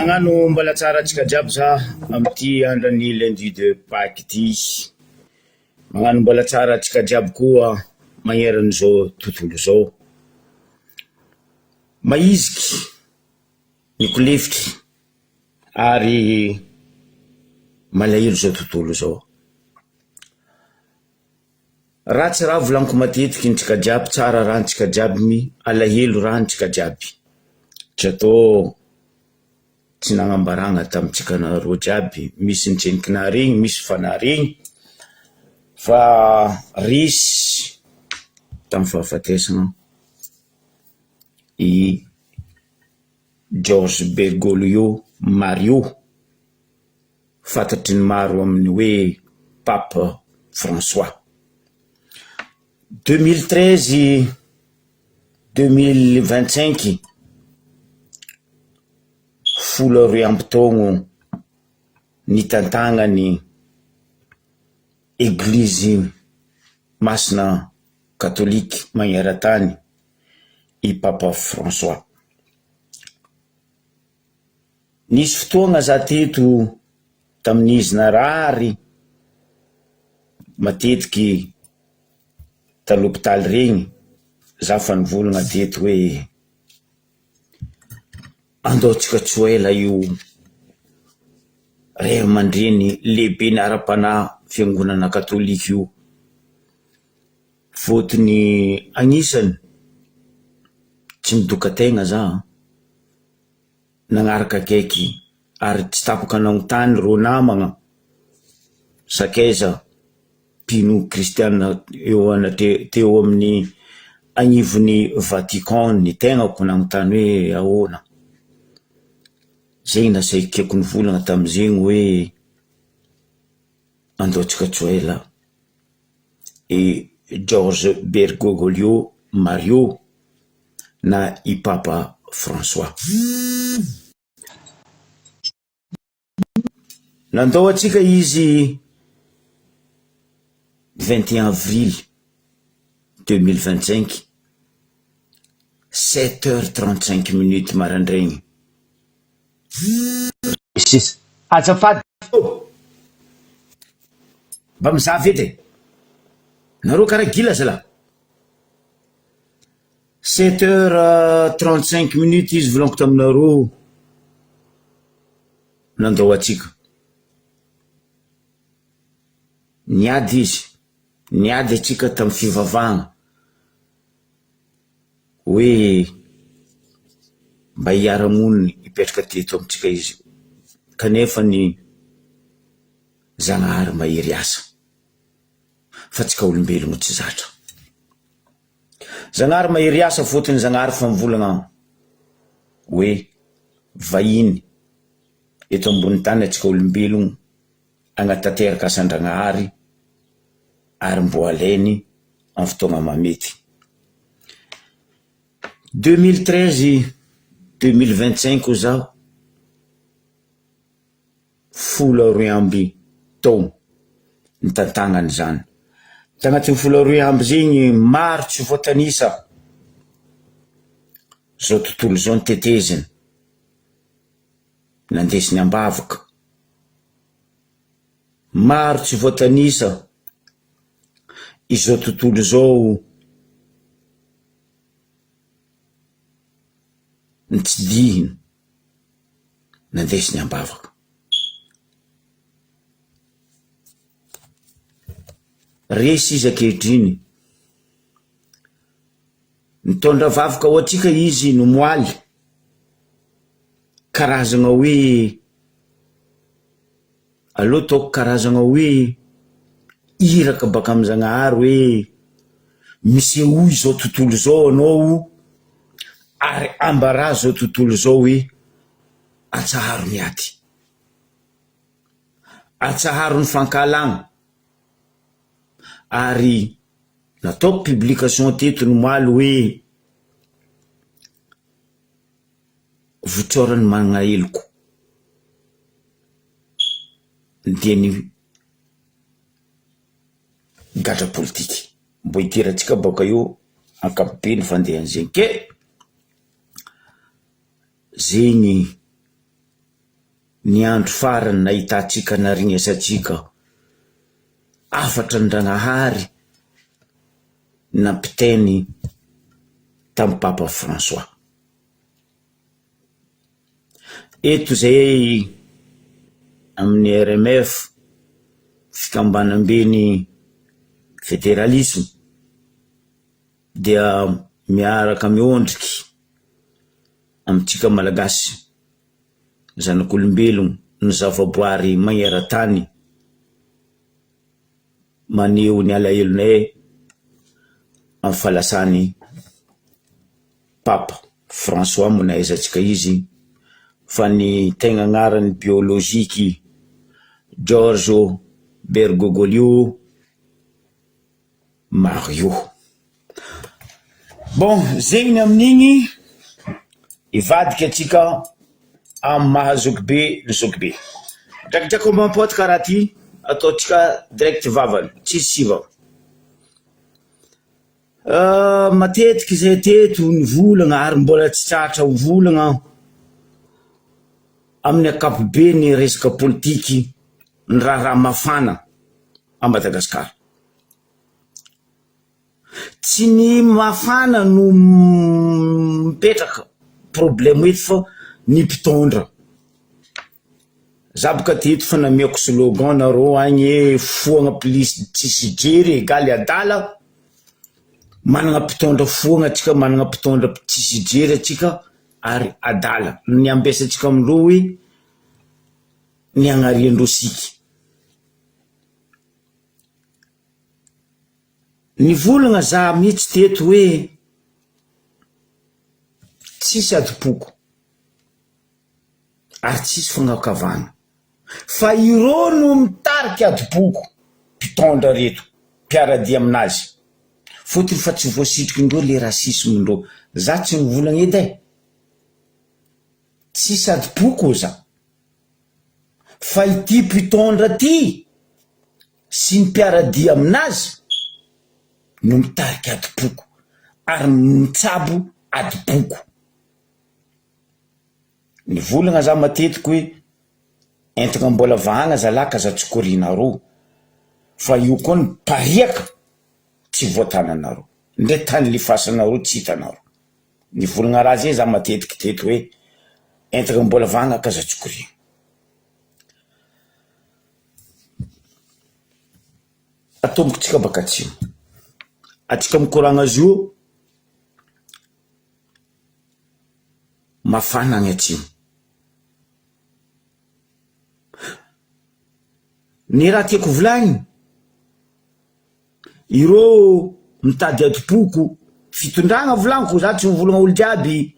Magnano mbola tsara antsika jiaby za amty andron'ny lundi de Pâques ty. Magnano mbola tsara antsika jiaby koa magneran'izao tontolo zao. Maiziky, nikolefitry ary malahelo zao tontolo zao. Ratsy raha volaniko matetiky antsika jiaby, tsara raha antsika jiaby, alahelo raha antsika jiaby. Tsy atao tsy nagnambaragna tamitsika nareo jiaby, misy nitrenikina regny, misy fana regny, fa risy tamy fahafatesana i George Bergoglio Mario, fantatry ny maro amin'ny hoe Pape François. 2013-2025 folo roy amby taogno nitantagnany Eglizy Masina Katoliky magneran-tany i Papa François. Nisy fotoagna za teto tamin'izy narary matetiky tal'hôpitaly regny, za fa nivolagna teto hoe andao tsika tsy ela io ray aman-dreny lehibe ny ara-panahy fiangonana katolika io, fotony agnisany tsy midoka tegna za, nagnaraka akaiky ary tsy tapaka nagnotany ro namagna sakaiza mpino kristiana teo amin'ny agnivon'ny Vatican ny tegnako nagnotany hoe ahoana. Zegny nasaikako nivolagna tamizegny hoe andaotsika tsy ela i George Bergoglio Mario na i Papa François. Nandao atsika izy 21 avril 2025 7h35 maraindraigny. Azafady mba mizaha vety nareo karaha gila zala. 7h35 izy volaniko taminareo nandao atsika. Niady izy, niady atsika tamy fivavahana hoe mba hiara-moniny hipetraka teto amitsika izy, kanefa ny Zagnahary mahery asa fa tsika olombelogno tsy zatra. Zagnahary mahery asa fotony Zagnahary fa mivolagna hoe vahiny eto ambony tany atsika olombelogno agnatanteraka asan-Dragnahary ary mbo alainy amin'ny fotoagna mamety. 2013-2025 zao folo roy amby taogno nitantagnany zany. Tagnatin'ny folo roy amby zegny maro tsy voatanisa zao tontolo zao niteteziny, nandesiny ambavaka, maro tsy voatanisa izao tontolo zao nitsidihiny, nandesiny ambavaka. Resy izy akehitriny nitondra vavaka ho atsika izy no moaly karazagna hoe aloha taoko karazagna hoe iraka baka amy Zagnahary hoe misehoy zao tontolo zao anao ary ambara zao tontolo zao hoe atsaharo miady, atsaharo ny fankalagna. Ary nataoko publication teto ny moaly hoe votsorany managna eloko dia ny gadra politiky mbo hiteratsika baka io ankapobeny fandehan'zegny ke zegny ny andro farany nahitatsika naringesatsika afatra Ndragnahary nampiteny tamin'ny Papa François. Eto zay amin'ny RMF fikambanam-beny federalisme dia miaraka miondriky amitsika malagasy zanak'olombelogno ny zavaboary magneran-tany maneho ny alahelonay amin'ny falasany Papa François mona aizantsika izy fa ny tegna agnarany bioloziky Giorgio Bergoglio Mario. Bon, zegny amin'igny ivadika atsika amin'ny mahazoky be ny zoky be. Drakidraky mampoty karaha ty ataotsika direct vavany tsisy siva. Matetiky zay teto ny volagna ary mbola tsy tratra volagna amin'ny akapobe ny resaka politiky ny raha mafana a Madagasikara. Tsy ny mafana no mipetraka problème eto fa ny mpitondra. Zaboka teto fa namiako slogan nareo agny foagna police tsisy jery egaly adala. Managna mpitondra foagna atsika, managna mpitondra tsisy jery atsika ary adala. Ny ambesatsika amindreo hoe ny agnariandreo siky. Ny volagna za mihitsy teto hoe tsisy adipoko ary tsisy fagnakavana fa ireo no mitariky adipoko mpitondra reto mpiaradia aminazy. Fotony fa tsy voasitriky indreo le rasisme indreo. Za tsy mivolagna edy tsisy adipoko za fa ity mpitondra ty sy ny mpiaradia aminazy no mitariky adipoko ary mitsabo adipoko. Ny volagna za matetiky hoe entana mbola vahagna zalaka za tsokorinareo fa io koa ny pariaka tsy voatananareo ndre tany lifasanareo tsy hitanareo. Ny volagna raha zay za matetiky teto hoe entana mbola vahagna ka za tsokorina. Atomboko tsika baka atsimo atsika mikoragna azy io mafana agny atsimo. Ny raha tiako volagny ireo mitady adipoko fitondragna volagniko za tsy mivolagna olo jiaby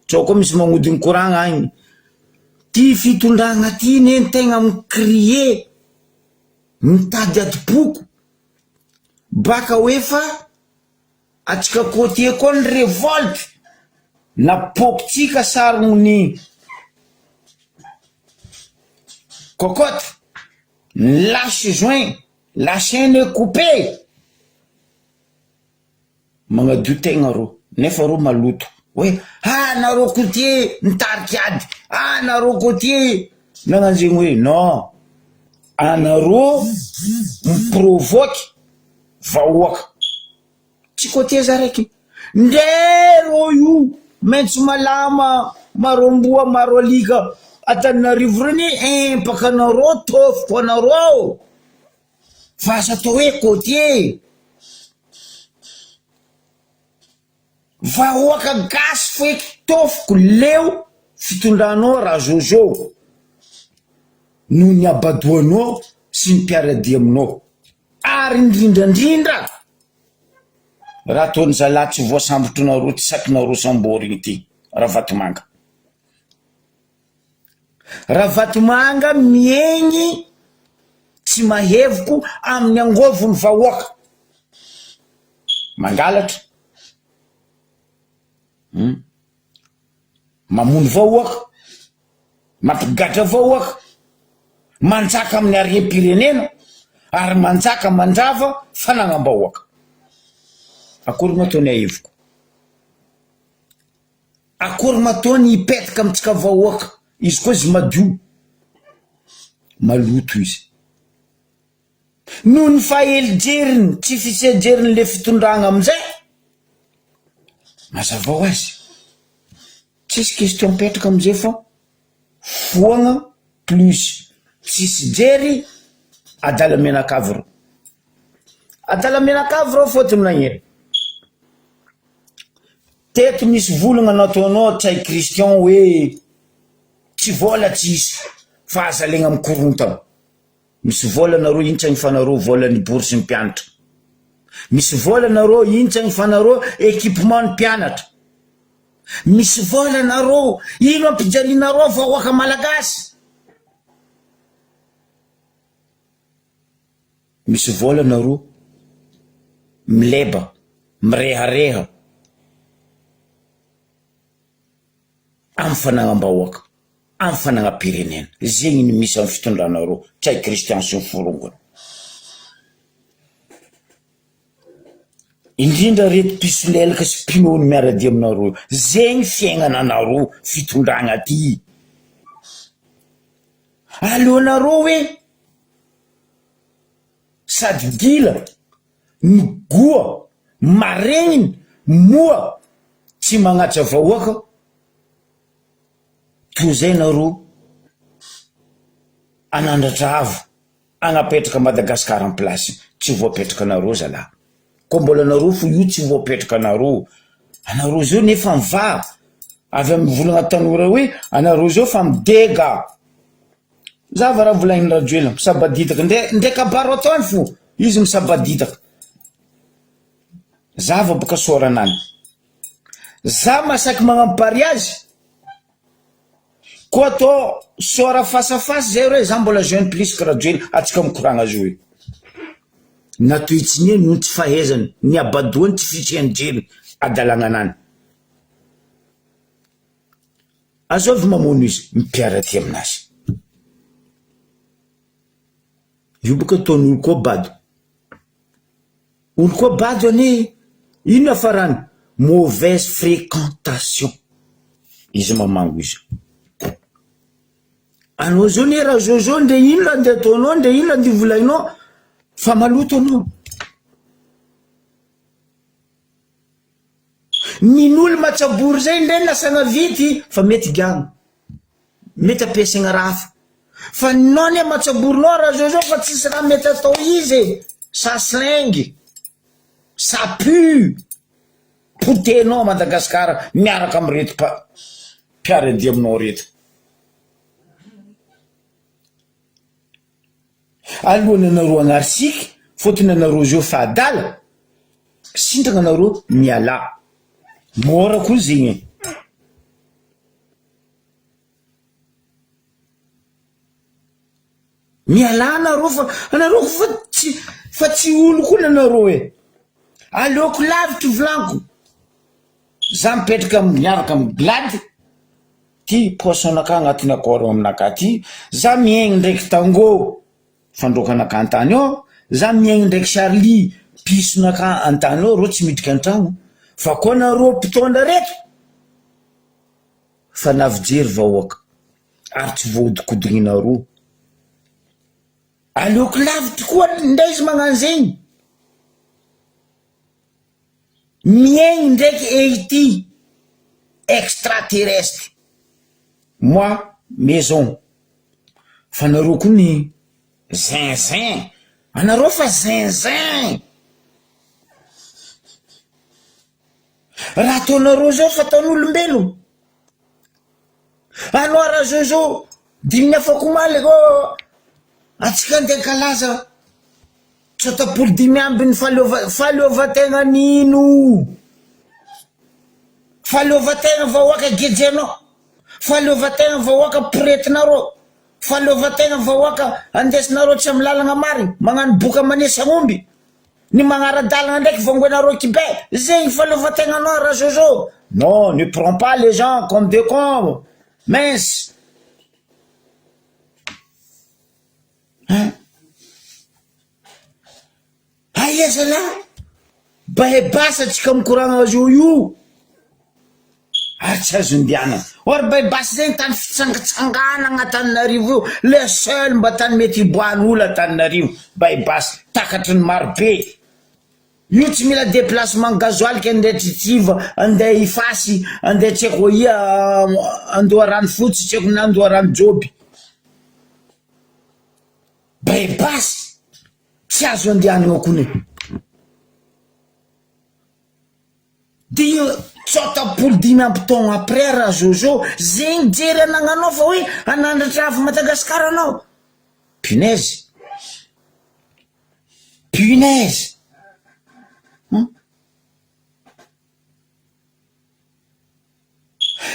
tsao koa misy magnodigny koragna agny. Ty fitondragna ty ne tegna mikrie mitady adipoko baka oefa atsika kote koa ny revolte napokitsika sarony cocotte lâche joint la chaîne est coupée magnadio tegna ro nefa ro maloto hoe nareo kote mitariky ady nareo kote nagnanjegny hoe non anareo miprovoky vahoaka tsy kote za raiky ndero io maintsy malama maromboa maro alika Antananarivo reny empaka anareo tofoko anareo fa asa atao hoe kote vahoaka gasy feky tofoko leo fitondranao raha zozo no ny abadoanao sy ny mpiaradia aminao. Ary indrindrandrindra raha ataony zalahy tsy voasambotro nareo ty sakinareo samborigny ty Ravatomanga. Ravatomanga miegny tsy mahevoko amin'ny angovony vahoaka mangalatra mamono vahoaka mampigatra vahoaka manjaka amin'ny arem-pirenena ary manjaka mandrava fanagnam-bahoaka. Akory mataony ahevoko, akory mataony hipetaka amitsika vahoaka izy koa izy madio maloto izy noho ny faheljeriny tsy fisejeriny le fitondragna amizay mazava ho azy tsisy question mipetraka amizay fa foagna plus tsisy jery adala menakavy reo adala menakavy reo fotony nagneny teto misy volagna nataonao tsay Christian hoe tsy vola tsisy fa azalegna mikorontana misy vola nareo intsagny fanareo vola ny bourse ny mpianatra misy vola nareo intsagny fanareo équipement ny mpianatra misy vola nareo ino ampijalinareo vahoaka malagasy misy vola nareo mileba mirehareha amin'ny fanagnam-bahoaka amin'ny fanagnam-pirenena zegny ny misy amin'ny fitondranareo tsay Christian sy ny forongony indrindra reto pisolelaka sy pinony miaradia aminareo zegny fiaignananareo fitondragna ty aleonareo hoe sady dila migoa maregniny moa tsy magnatsa vahoaka ko zay nareo anandratra avo agnapetraka Madagasikara en place tsy voapetraka nareo zalahy ko mbola nareo fo io tsy voapetraka nareo anareo zao nefa miva avy amin'ny volagna tanora hoe anareo zao fa midega zava raha volagny radio ela misabaditaka ndreka baro ataony fo izy misabaditaka zava boka soranany za masaky magnampary azy ko atao sora fasafasy zay reo za mbola jeune plus que radio atsika mikoragna azy hoe natohitsiny no tsy fahezany ny abadoany tsy fisiany jery adalagna anany azovy mamono izy mipiaraty aminazy io boka ataony olo koa bado olo koa bado ane ino afarany mauvaise fréquentation izy mamango izy anao zao ne raha zao nde ino la nde ataonao nde ino la nde volainao fa maloto anao nin'olo matsabory zay nde nasagna vity fa mety gagno mety ampiasaigna rafa fa ninao ne matsaborinao raha zao fa tsisy raha mety atao izy ça slingue ça pue potenao Madagasikara miaraka amy reto mpiaradia aminao reto alohany anareo agnarisika fotony anareo zao fa adala sindragna anareo miala mora koa zegny miala anareo fa anareo fa tsy olo koa nanareo e aleoko lavitry volaniko za mipetraka miaraka amy glady ty poisonaka agnatin'ny akôro aminaka ty za miaigny ndraiky tango fandrokanaka antany ao za miaigny ndraiky Charlie pisonaka antany ao reo tsy midika antragno fa koa nareo mpitondra reto fa navijery vahoaka ary tsy voahodikodinareo aleoko lavitry koa nda izy magnano zegny miaigny ndraiky Haïti extraterrestre moi maison fa nareo koa ny zinzin anareo fa zinzin raha ataonareo zao fa ataon'olombelo anao raha zao diminy afako maly ko atsika ndeha kalaza tsotapolo dimy amby ny faleovategna nino faleovategna vahoaka gejenao faleovategna vahoaka piretinareo faleovategna vahoaka andesinareo tsy amy lalagna marigny magnano boka manesa omby ny magnaradalagna ndraiky vangoenareo kibe zegny faleovategna anao raha zao non ne prends pas les gens comme des cons mince aia zalahy bahebasa atsika mikoragna azy io tsy azo indiana or baibasy zegny tany fitsangatsangana agnatan'Anarivo le seul mba tany mety iboahany olo Antananarivo baibasy takatry ny marobe io tsy mila déplacement gasoil ka andeha tritriva andeha ifasy andeha tsy haiko ia andoha rano fotsy tsy haiko na andoha rano joby baibasy tsy azo andianana kone dia tsotapolo dimy ampy taogno après raha Jojo zegny jery anagnanao fa hoe anandratra avy Madagasikara anao punaise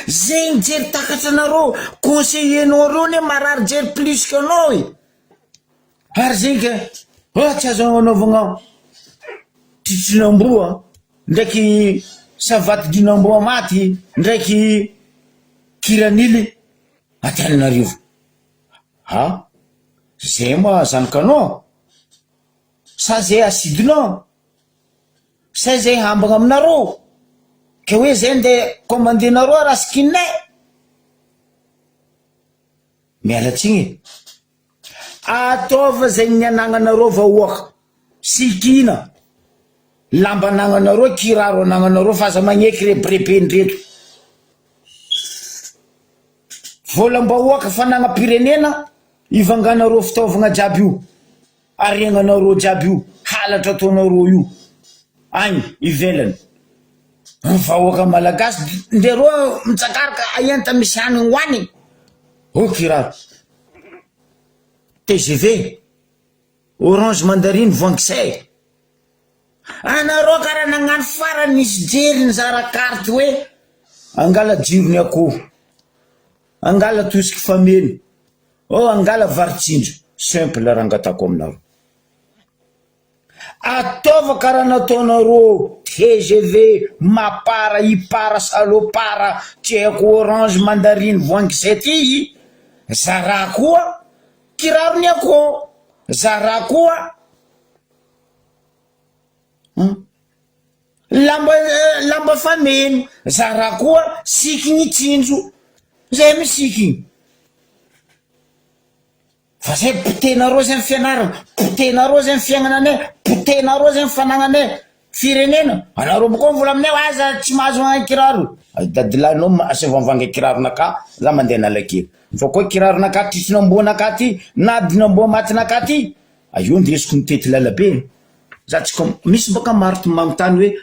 zegny jery takatra anareo conseiller-nao reo ne marary jery plus que anao ary zegny ka tsy azo anaovagna titrinamboa ndraiky savaty dinamboa maty ndraiky kiranily Antananarivo zay moa zanakanao sa zay asidinao sa zay hambagna aminareo ke hoe zay ndeha commandenareo raha sikinay mialatsigny ataova zay nianagnanareo vahoaka sikina lamba anagnanareo kiraro anagnanareo fa aza magneky rebrependreto volam-bahoaka fanagna-pirenena ivanganareo fitaovagna jiaby io aregnanareo jiaby io halatra ataonareo io agny ivelany vahoaka malagasy ndereo mitsakaraka aenta misy hanigny hoanigny kiraro TGV Orange Mandarine Vanxay anareo karaha nagnano farany nisy jery nizara carte hoe angala jirony akoho angala tosika fameny angala varitsindro simple raha angatako aminareo ataova karaha nataonareo TGV mapara ipara salopara tsy haiko Orange Mandarine Vanxay ty zara koa kirarony akoho zara koa lamba fameno zara koa sikigny tsinjo zay misikigny fa zay potenareo zay fianarana potenareo zay fiainananay potenareo zay fanagnanay firenena anareo boka mivola aminay aza tsy mahazo magna kiraro dadilanao asevamvanga kiraronaka za mandeha nalakely fa koa kiraronaka titrinamboanaka ty na dinamboa matinaka ty io ndesiko mitety lalabe za tsy misy boka marto magnontany hoe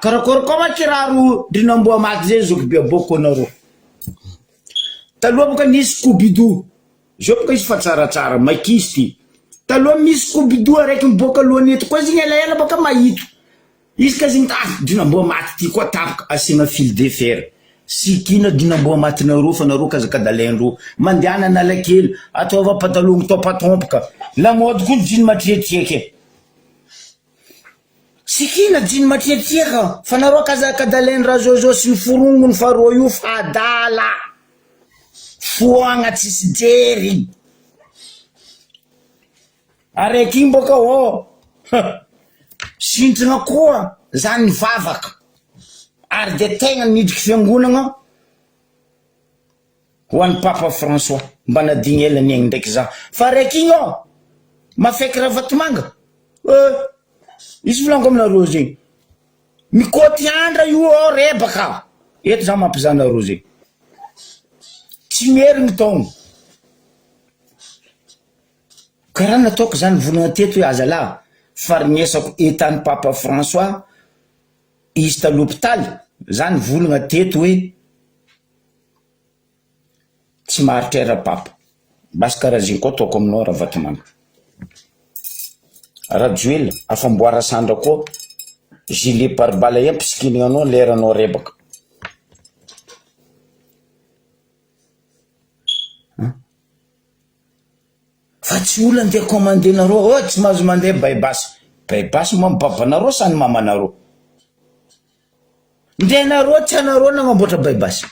karakory koa ma kiraro dinamboa maty zay zoko be boko anareo taloha boka nisy Scooby-Doo zao boka izy fa tsaratsara maikisy ty taloha misy Scooby-Doo araiky miboaka alohan'ny eto koa zigny elaela boka mahito izy ka zigny dinamboa maty ty koa tapaka asiagna fil de fer sikina dinamboa matinareo fa nareo kazakadalaindreo mandiana nalakely ataova patalogno tompatompoka lamody koa jiny matriatriaky sikina jiny matriatriaka fa nareo kazakadalaindraha Jojo sy ny forongony fa ro io fa adala foagna tsisy jery araiky igny boka sintrina koa zany vavaka ary de tegna nidriky fiangonagna ho an'ny Papa François mba nadigny elany egny ndraiky za fa raiky igny mafaiky raha vatomanga izy volango aminareo zegny mikoty andra io rebaka eto za mampizanareo zegny tsy merigny taogno karaha nataoko zany volagna teto hoe azalahy farignesako etan'ny Papa François izy ta l'hôpital zany volagna teto hoe tsy maharitra era papa basi karaha zegny koa ataoko aminao raha vatomanga rajoel afamboara sandra koa gilet pare-bala empy sikinigna anao leranao rebaka fa tsy olo andeha commandenareo tsy mahazo mandeha baibasy moa mibabanareo sany mamanareo ndenareo tsy anareo nagnamboatra baibasy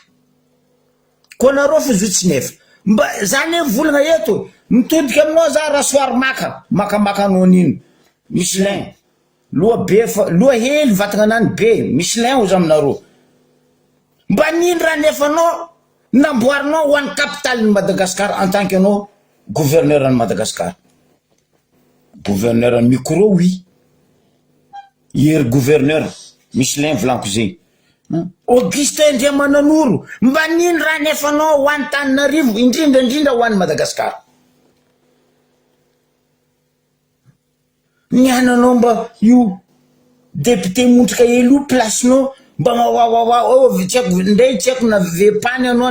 ko nareo fa zotsy nefa mba zany volagna eto mitodika aminao za rasoir makamaka anao nino Michelin loha hely vatagna anany be Michelin ozy aminareo mba nindra nefanao namboarinao ho an'ny capitale de Madagascar en tant que anao gouverneur de Madagascar. Gouverneur micro oui. Hier gouverneur Michelin Blanco zay. Augustin Ndiamananoro mba nindra nefanao ho Antananarivo indrindra ho an'ny Madagascar. Niananao mba io député montrika elo placenao mba tsako ndray tsako na vepany anao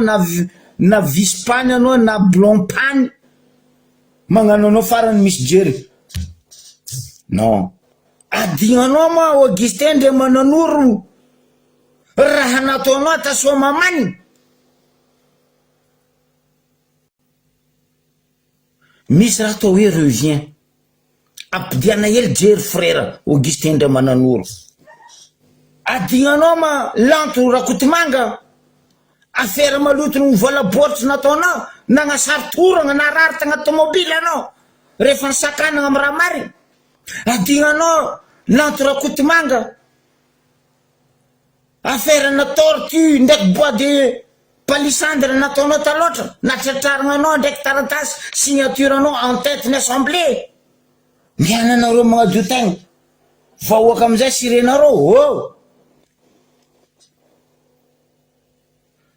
na vice-pany anao na blon-pany magnano anao farany misy jery. Non, adignanao ma Augustin Ndiamananoro raha nataonao tasoamamany. Misy raha atao hoe revient ampidiana hely jery frère Augustin Ndiamananoro. Adignanao ma lanto Rakotomanga affaire maloto no vola boritra nataonao nagnasary toragna na rary tagna tomobile anao rehefa nisakanagna amin'ny raha marina. Adignanao lanto Rakotomanga affaire na tortue ndraiky bois de palissandre nataonao taloatra natratraranao ndraiky taratasy signature anao en tête n'assemblée. Miananareo magnadio tegna vahoaka amizay sirenareo.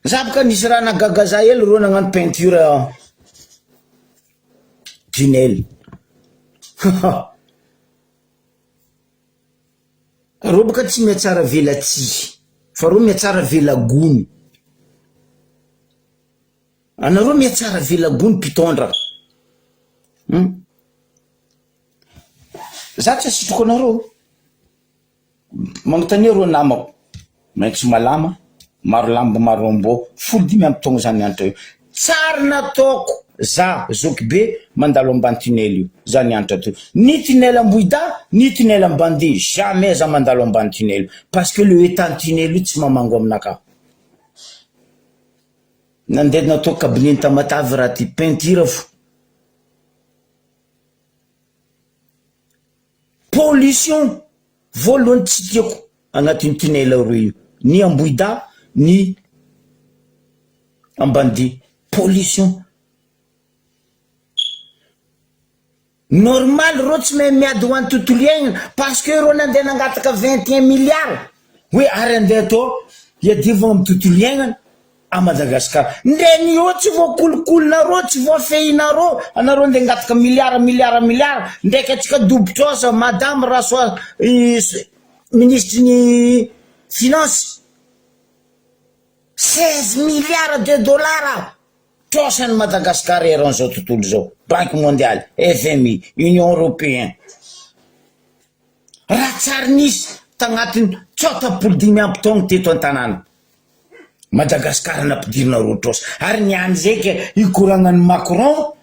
Zabaka nisy raha nagagaza hely ro nagnano peinture tunnel. Ro baka tsy miatsara vela tsi fa ro miatsara vela gony. Anareo miatsara vela gony mpitondra. Za tsy asitroko anareo magnontania ro namako maitso malama maro lamba maro ambo 15 amby taogno zany antra io. Tsara nataoko za zoky be mandalo ambany tunnel io zany antra to. Ni tunnel Ambohida ni tunnel Ambandi jamais za mandalo ambany tunnel parce que le état tunnel io tsy mamango aminaka. Nandeha natao cabinet Tamatavy raha ty peinture fo. Pollution voalohany tsy tiako agnatin'ny tunnel roa io ni Ambohida ni Ambandi. Pollution normal ro tsy mahay miady ho an'ny tontolo iainana parce que ro nandeha nangataka 21 milliards hoe ary andeha atao hiadiva amin'ny tontolo iainana a Madagascar. Ndre nio tsy voakolokolonareo tsy voafehinareo anareo ndeha ngataka milliard ndraiky atsika dobotrosa madame Rasoa ministre ny finance 16 milliards de dollars trosany Madagascar eran'izao tontolo zao. Banque mondiale, FMI, Union européenne. Raha tsara nisy tagnatiny 35 amby taogno teto an-tanàna Madagascar nampidirina rotrosa ary niany zay ke ikoragnan'ny Macron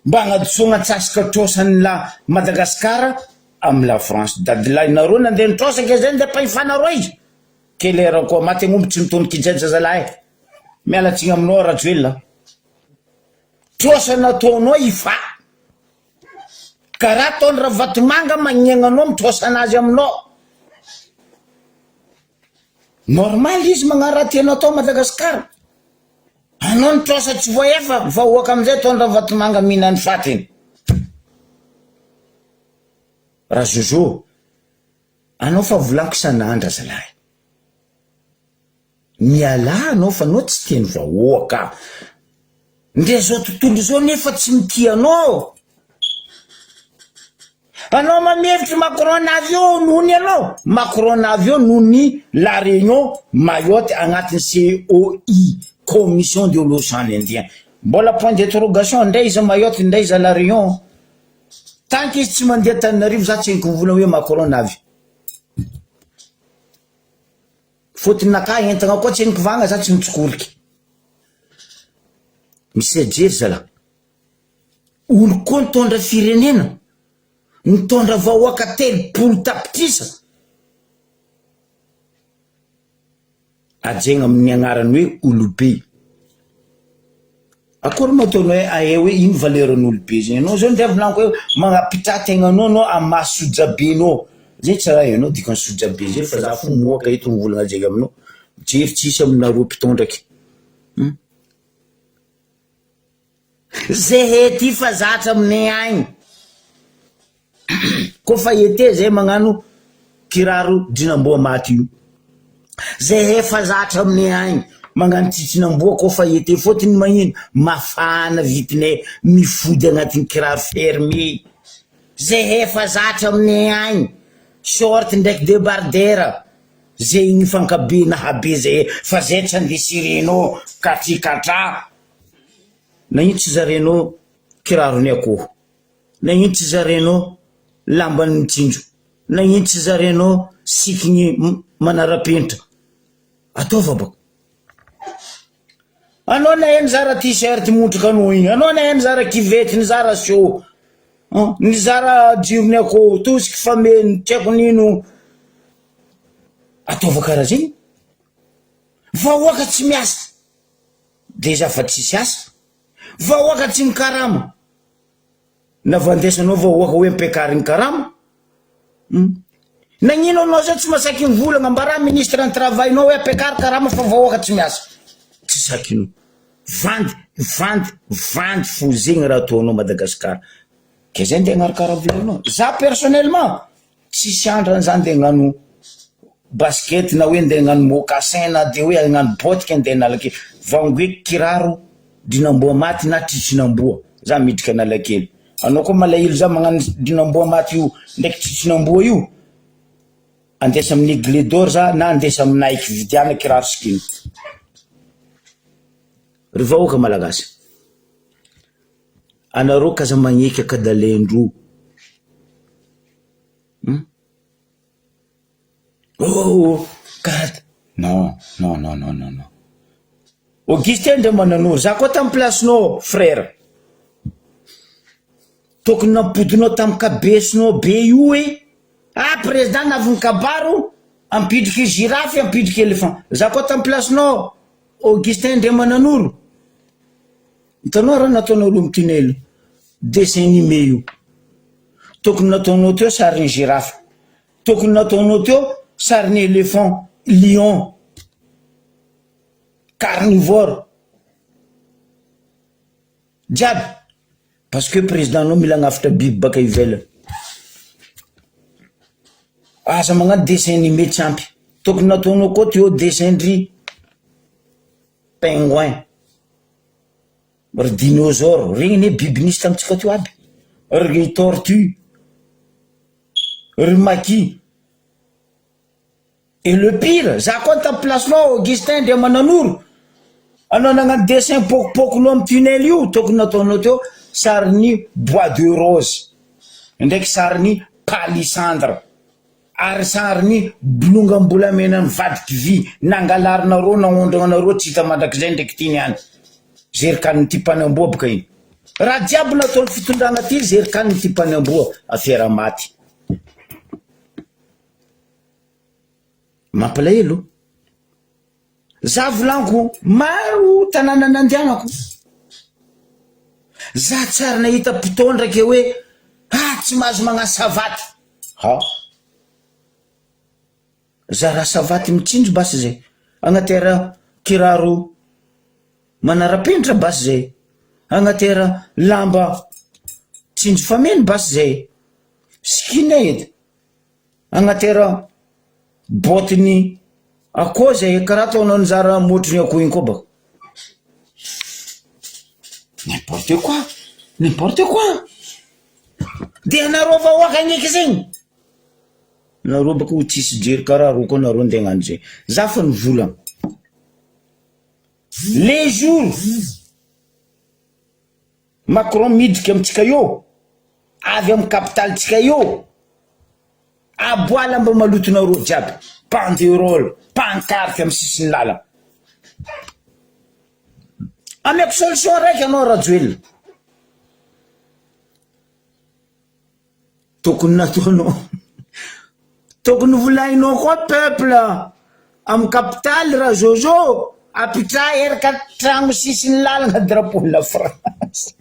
mba hagnadosogna antsasaka trosany la Madagascar amin'ny la France. Dadilahinareo nandeha nitrosaka zay ndeha pahifanareo izy kelera koa maty agnomby tsy mitondro kijeja zalahy mialatsiny aminao Rajoelina. Trosa nataonao ifa karaha ataony Ravatomanga magnegnanao mitrosa anazy aminao. Normal izy magnano raha tianao atao Madagascar. Anao nitrosa tsy voaefa vahoaka amizay ataony Ravatomanga mihinany fatiny. Raha Jojo anao fa volaniko sanandra zalahy miala anao fa anao tsy tiany vahoaka. Ndre zao tontolo zao nefa tsy mitianao. Anao mamevitry Macron avion nohony anao. Macron avion nohony la Réunion Mayotte agnatin'ny COI Commission de l'Océan Indien. Mbola point d'interrogation ndray izy Mayotte ndray izy la Réunion. Tant que izy tsy mandeha Antananarivo za tsy haiko mivola hoe Macron avy. Fotony naka entagna koa tsy haiko vagna za tsy mitsokoliky. Misy jery zala olo koa nitondra firenena nitondra vahoaka telopolo tapitrisa ajegna amin'ny agnarany hoe olobe. Akory moa ataonao hoe ahe hoe ino valeran'ny olobe zay. Anao zao ndeha volaniko hoe magnapitrategna anao amin'ny mahasojabenao zay tsy raha ianao dikany sojabe zay fa za fo moaka eto mivolagna jega aminao jery tsisy aminareo mpitondraky. Zay hety fa zatra aminay agny kofa ete zay magnano kiraro dinamboa maty io, zay efa zatra aminay agny magnano titrinamboa kofa ete fotony magnino mafana vitinay mifody agnatin'ny kiraro fermé, zay efa zatra aminay agny short ndraiky débardera zay igny fankabena habe zay fa zay tsy andesirenao katrikatra. Nagnino tsy zarenao kirarony akoho, nagnino tsy zarenao lambany mitsinjo, nagnino tsy zarenao sikiny manarapenitra, ataova bako. Anao na eny zara t-shirt montrika anao igny, anao na eny zara kivety, ny zara show, ny zara jirony akoho, tosiky fameny, tiako nino, ataova karaha zay. Vahoaka tsy miasa, deja fa tsisy asa. Vahoaka tsy mikarama, na vandesanao vahoaka hoe mpiakariny karama. Nagnino anao zay tsy masaky mivolagna mbara ministre ny travail-nao hoe mpiakary karama fa vahoaka tsy miasa, tsy sakinao. Vandy fo zegny raha ataonao Madagasikara. Ke zay ndeha gnarikara volagnao. Za personnellement tsisy andra za ndeha gnano basket na hoe ndeha gnano mocassin na de hoe gnano botka ndeha nalaky vangoe kiraro dinamboa maty na tritrinamboa za midika analakely. Anao koa malahelo za magnano dinamboa maty io ndraiky tritrinamboa io, andesa amin'ny Aigle d'Or za na andesa amin'ny Nike vidiana kiraro skiny. Ry vahoaka malagasy, anareo kaza magneky akadalendro. Oh, karata. Non. Augustin nde mananoro, za koa tam place-nao frère. Tokony nampodinao tam kabesinao be io e. Président naviny kabaro, ampidriky girafy, ampidriky éléphant. Za koa tam place-nao Augustin nde mananoro. Hitanao raha nataonao mitinely dessin animé io. Tokony nataonao teo sariny girafy, tokony nataonao teo sariny éléphant, lion, carnivore jiaby, parce que président nao mila gnafatra biby baka ivelany. Asa magnano dessin animé tsy ampy, tokony nataonao koa teo dessin-dry pingouin, ry dinosaure, regny ne biby nisy tamitsika teo aby, ry tortue, ry maki. Et le pire, za koa tam place-nao Augustin nde mananoro, anao nagnano dessin pokipokinao amin'ny tunnel io, tokony nataonao teo sariny bois de rose ndraiky sariny palissandre ary sariny bolongambolamena mivadiky vy nangalarinareo naondragnanareo tsy hita mandrakizay ndraiky ty niany zerikany ty mpanamboa baka iny. Raha jiaby nataony fitondrana ty zerikany ty mpanamboa afera maty. Mampalahelo. Za volanko maro tanàna nandianako, za tsara nahita mpitondraky hoe tsy mahazo magnano savaty. Za raha savaty mitsinjo basy zay, agnatera kiraro manarapenitra basy zay, agnatera lamba tsinjo fameny basy zay, skinhead, agnatera botiny akoho zay, karaha ataonao nizara motriny akoho iny koa bako. N'importe quoi. De anareo vahoaka agneky zegny. Nareo bako tsisy jery karaha ro koa nareo ndeha gnano zay. Za fa nivolagna. Les jours Macron midriky amitsika io, avy amin'ny capitalitsika io, aboala mba malotonareo jiaby, banderole, pancarte amin'ny sisiny lala. Ameko solution raiky anao Rajoelina. Tokony nataonao, tokony volagninao koa peuple amin'ny capitale raha Jojo apitra erika tragno sisiny lalana drapeau la France.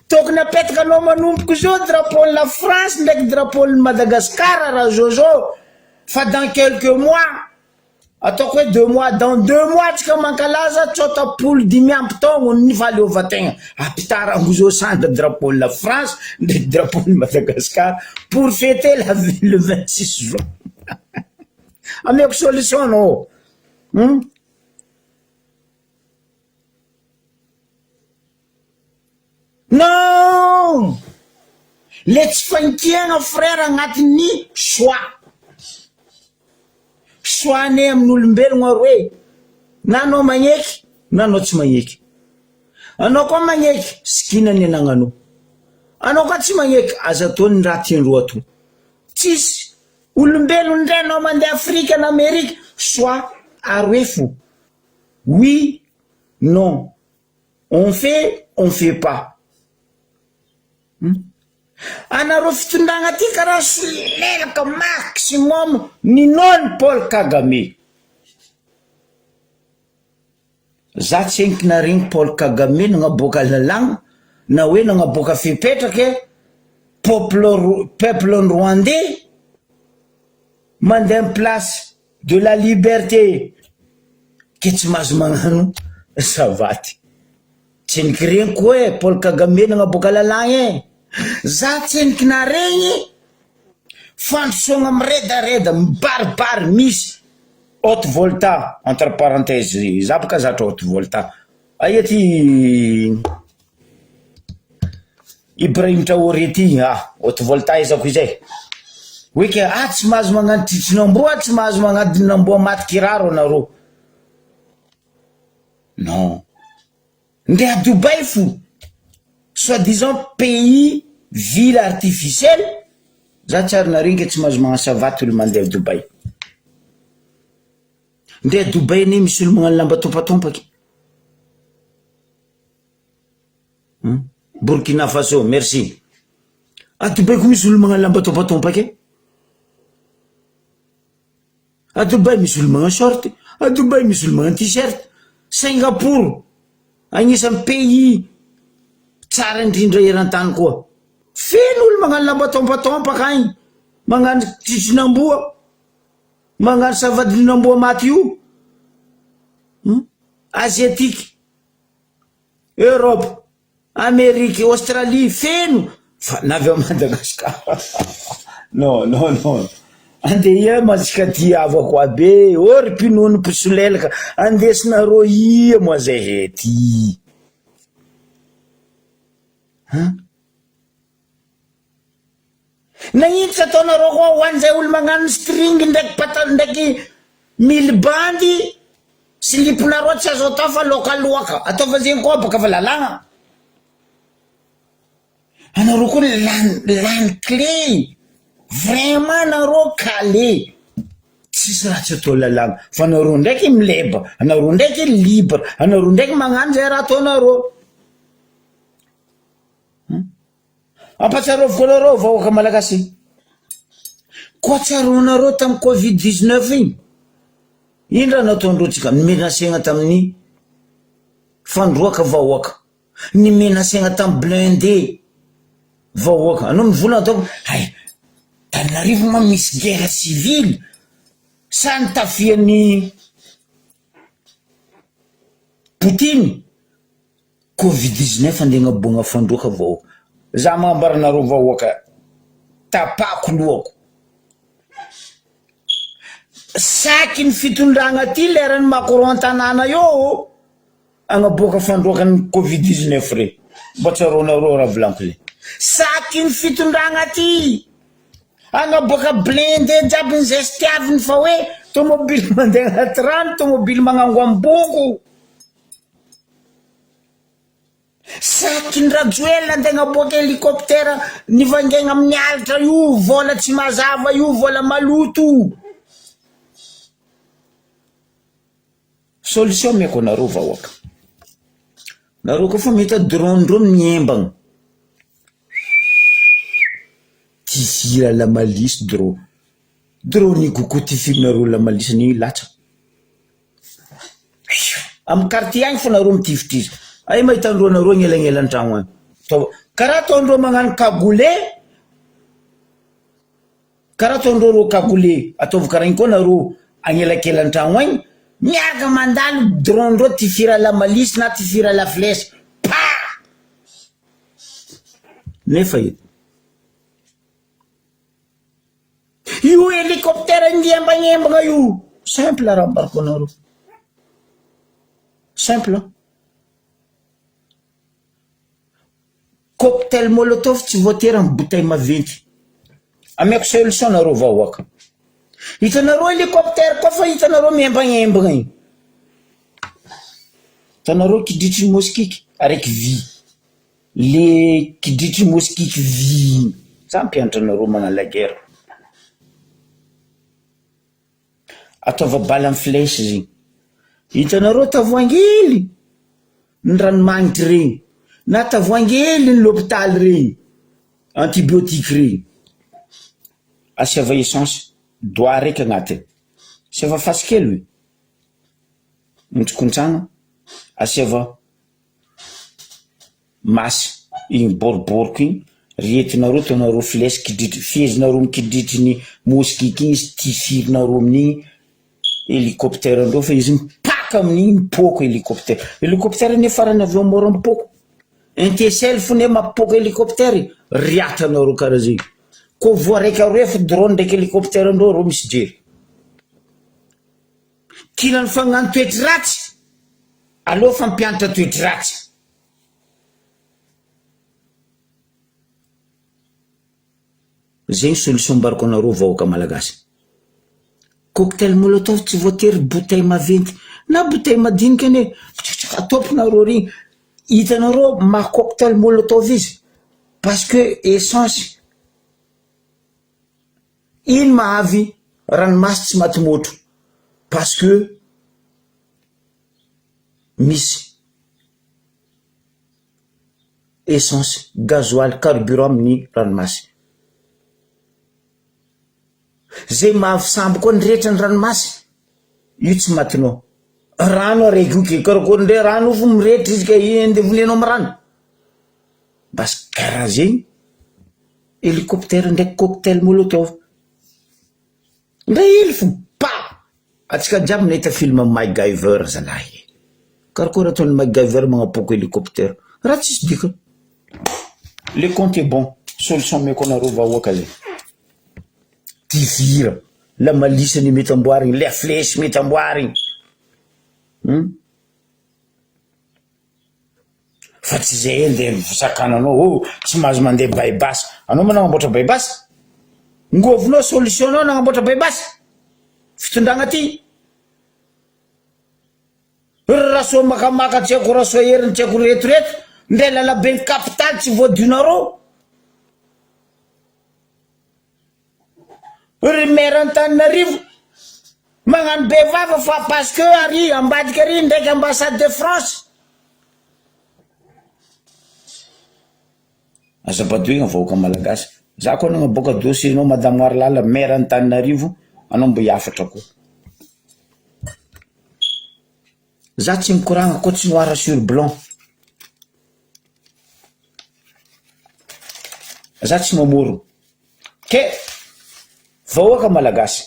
Tokony apetaka anao manomboky zao drapeau la France ndraiky drapeau Madagasikara raha Jojo fa dans quelques mois ataoko hoe 2 mois dans 2 mois tsika mankalaza tsotapolo 5 ampy taogno ny fahaleovategna ampitarango zao sandra drapeau la France ndraiky drapeau de Madagascar pour fêter le 26 juin ameko solution anao non le tsy fankiagna frère agnatin'ny soane amin'olombelogno aroe na anao magneky na anao tsy magneky anao koa magneky sikinany anagnanao anao koa tsy magneky aza ataony raha tiandroa to tsisy olombelogno ndray anao mandeha Afrique na Amérique soit aroe fo oui non on fait pas anareo fitondragna ty karaha solelaka maximum ninony Paul Kagame za tsy enky naregny Paul Kagame nagnaboaka lalagna na hoe nagnaboaka fipetraka peuple rwandais mandeha en place de la liberté ke tsy mahazo magnano savaty tsy eniky regny koa e Paul Kagame nagnaboaka lalagna za tsy eniky naregny fandrosoagna amiredareda mibaribary misy haute volta entre parenthèse za boka zatra haute volta aia ty Ibrahim Traoré ty haute volta ezako izay hoe ke tsy mahazo magnano tritrinamboa tsy mahazo magnadinamboa maty kiraro anareo non ndeha à Dubaï fou soi-disant pays ville artificielle za tsary naregny tsy mahazo magnano savaty olo mandeha Dubaï ndeha Dubaï ne misy olo magnano lamba tompatompaky Burkina Faso merci à Dubaï ko misy olo magnano lamba tompatompaky à Dubaï misy olo magnano short à Dubaï misy olo magnano t-shirt Singapour agnisan'ny pays tsara indrindra eran-tany koa feno olo magnano lamba tompatompaka agny magnano tritrinamboa magnano savadinamboa maty io asiatique Europe Amérique Australie feno fa navy a Madagascar non andeha mazika ty avako abe ory mpinono pisolelaka andesinareo ia moa zay hety nagnino tsy ataonareo koa ho an'izay olo magnano string ndraiky patalo ndraiky milibandy siliponareo tsy azo atao fa lokaloaka ataova zegny koa baka fa lalagna anareo koa lany clé vraiment nareo calé tsisy raha tsy atao lalagna fa anareo ndraiky mileba anareo ndraiky libre anareo ndraiky magnano zay raha ataonareo ampatsiaroviko anareo vahoaka malagasy koa tsaronareo tamin'ny Covid-19 igny ino raha nataondrotsika nimenasegna tamin'ny fandroaka vahoaka nimenasegna tamin'ny blindé vahoaka anao mivolana ataoko Tananarivo ma misy guerre civile sa nitafian'ny Poutine Covid-19 andeha agnaboagna fandroaka vahoaka za magnambaranareo vahoaka tapako lohako saky ny fitondragna ty lerany Macron tanàna io agnaboaka fandroakan'ny Covid-19 re mba tsaronareo raha volaniko zay saky ny fitondragna ty agnaboaka blindé jiaby ny zay sitiaviny fa hoe tomobily mandeha agnaty rano tomobily magnango amboko saky ny rajoela andeha agnaboaka hélicoptère nivangegna amin'ny alitra io vola tsy mazava io vola maloto solution meko anareo vahoaka nareo koa fa mahita drone ndreo miembagna tifira la malise drone ni koko tifirinareo la malise ni latsa am quartier agny fa nareo mitifitry ay mahitandreo nareo agnelagnela an-tragno agny karaha ataondreo magnano karaha ataondreo ro kagole ataovy karaha koa nareo agnelakelan tragno agny miaraka mandalo drone ndreo tifira la malisy na tifira la flèche pa nefa io hélicoptère ngiembagnembagna io simple raha ambarako anareo simple cocktail molotov tsy voatery amin'ny bouteille maventy ameko solution nareo vahoaka hitanareo hélicoptère koa fa hitanareo miembagnembagna iny hitanareo kidritry moskiky araiky vy le kidritry moskiky vy za mpianatra anareo magnano la guerre ataova bala amin'ny flèche zigny hitanareo tavoangely ny ranomagnitry regny na tavoangely ny l'hôpital regny antibiotique regny asiava essence doigt raiky agnatiny asiava fasikely hoe mitsokontsagna asiava masy igny boriboriko igny retinareo tonareo flèche kidritry fiezinareo mikidritry ny moskiky igny izy tifirinareo amin'igny hélicoptère andreo fa izy mipaka amin'igny mipoko hélicoptère ne farany avion mora mipoko NTSL fone mapoko hélicoptère riatanareo karaha zegny ko voaraika refo drone ndraiky hélicoptère andreo ro misy jery kilany fagnano toetry ratsy aleo fampianatra toetry ratsy zegny solution mbarako anareo vahoaka malagasy cocktail molotov tsy voatery bouteille maventy na bouteille madinika ane atopinareo regny hitanareo ma cocktail molotov izy parce que essence iny mahavy ranomasy tsy maty motro parce que misy essence gasoil carburant amin'ny ranomasy zay mahavy sambo koa ny rehetra ny ranomasy io tsy matinao rano araiky io ke karakory ndre rano fo mirehetra izy ka andevolenao amy rano bas karaha zegny hélicoptère ndraiky cocktail molotov ndre ily fo pa atsika jiaby nahita film MacGyver zalahy karakory ataony MacGyver magnapoko hélicoptère raha tsisy dika le compte est bon solution meko anareo vahoaka zay tivira la malisany mety amboarigny le flèche mety amboarigny fa tsy zay nde sakananao tsy mahazo mandeha baibasy anao mana mamboatra baibasy ngovinao solution nao nagnamboatra baibasy fitondragna ty raso makamaka tsy haiko raso heriny tsy haiko retoreto ndre lalabe ny capitale tsy voadionareo ry maire Antananarivo magnano bevava fa parce que ary ambadika ary ndraiky ambassade de France azabadoigna vahoaka malagasy za koa nagnaboaka dossier nao madame Arlala maire Antananarivo anao mbo hiafatra koa za tsy mikoragna koa tsy noir sur blanc za tsy mamoro ke vahoaka malagasy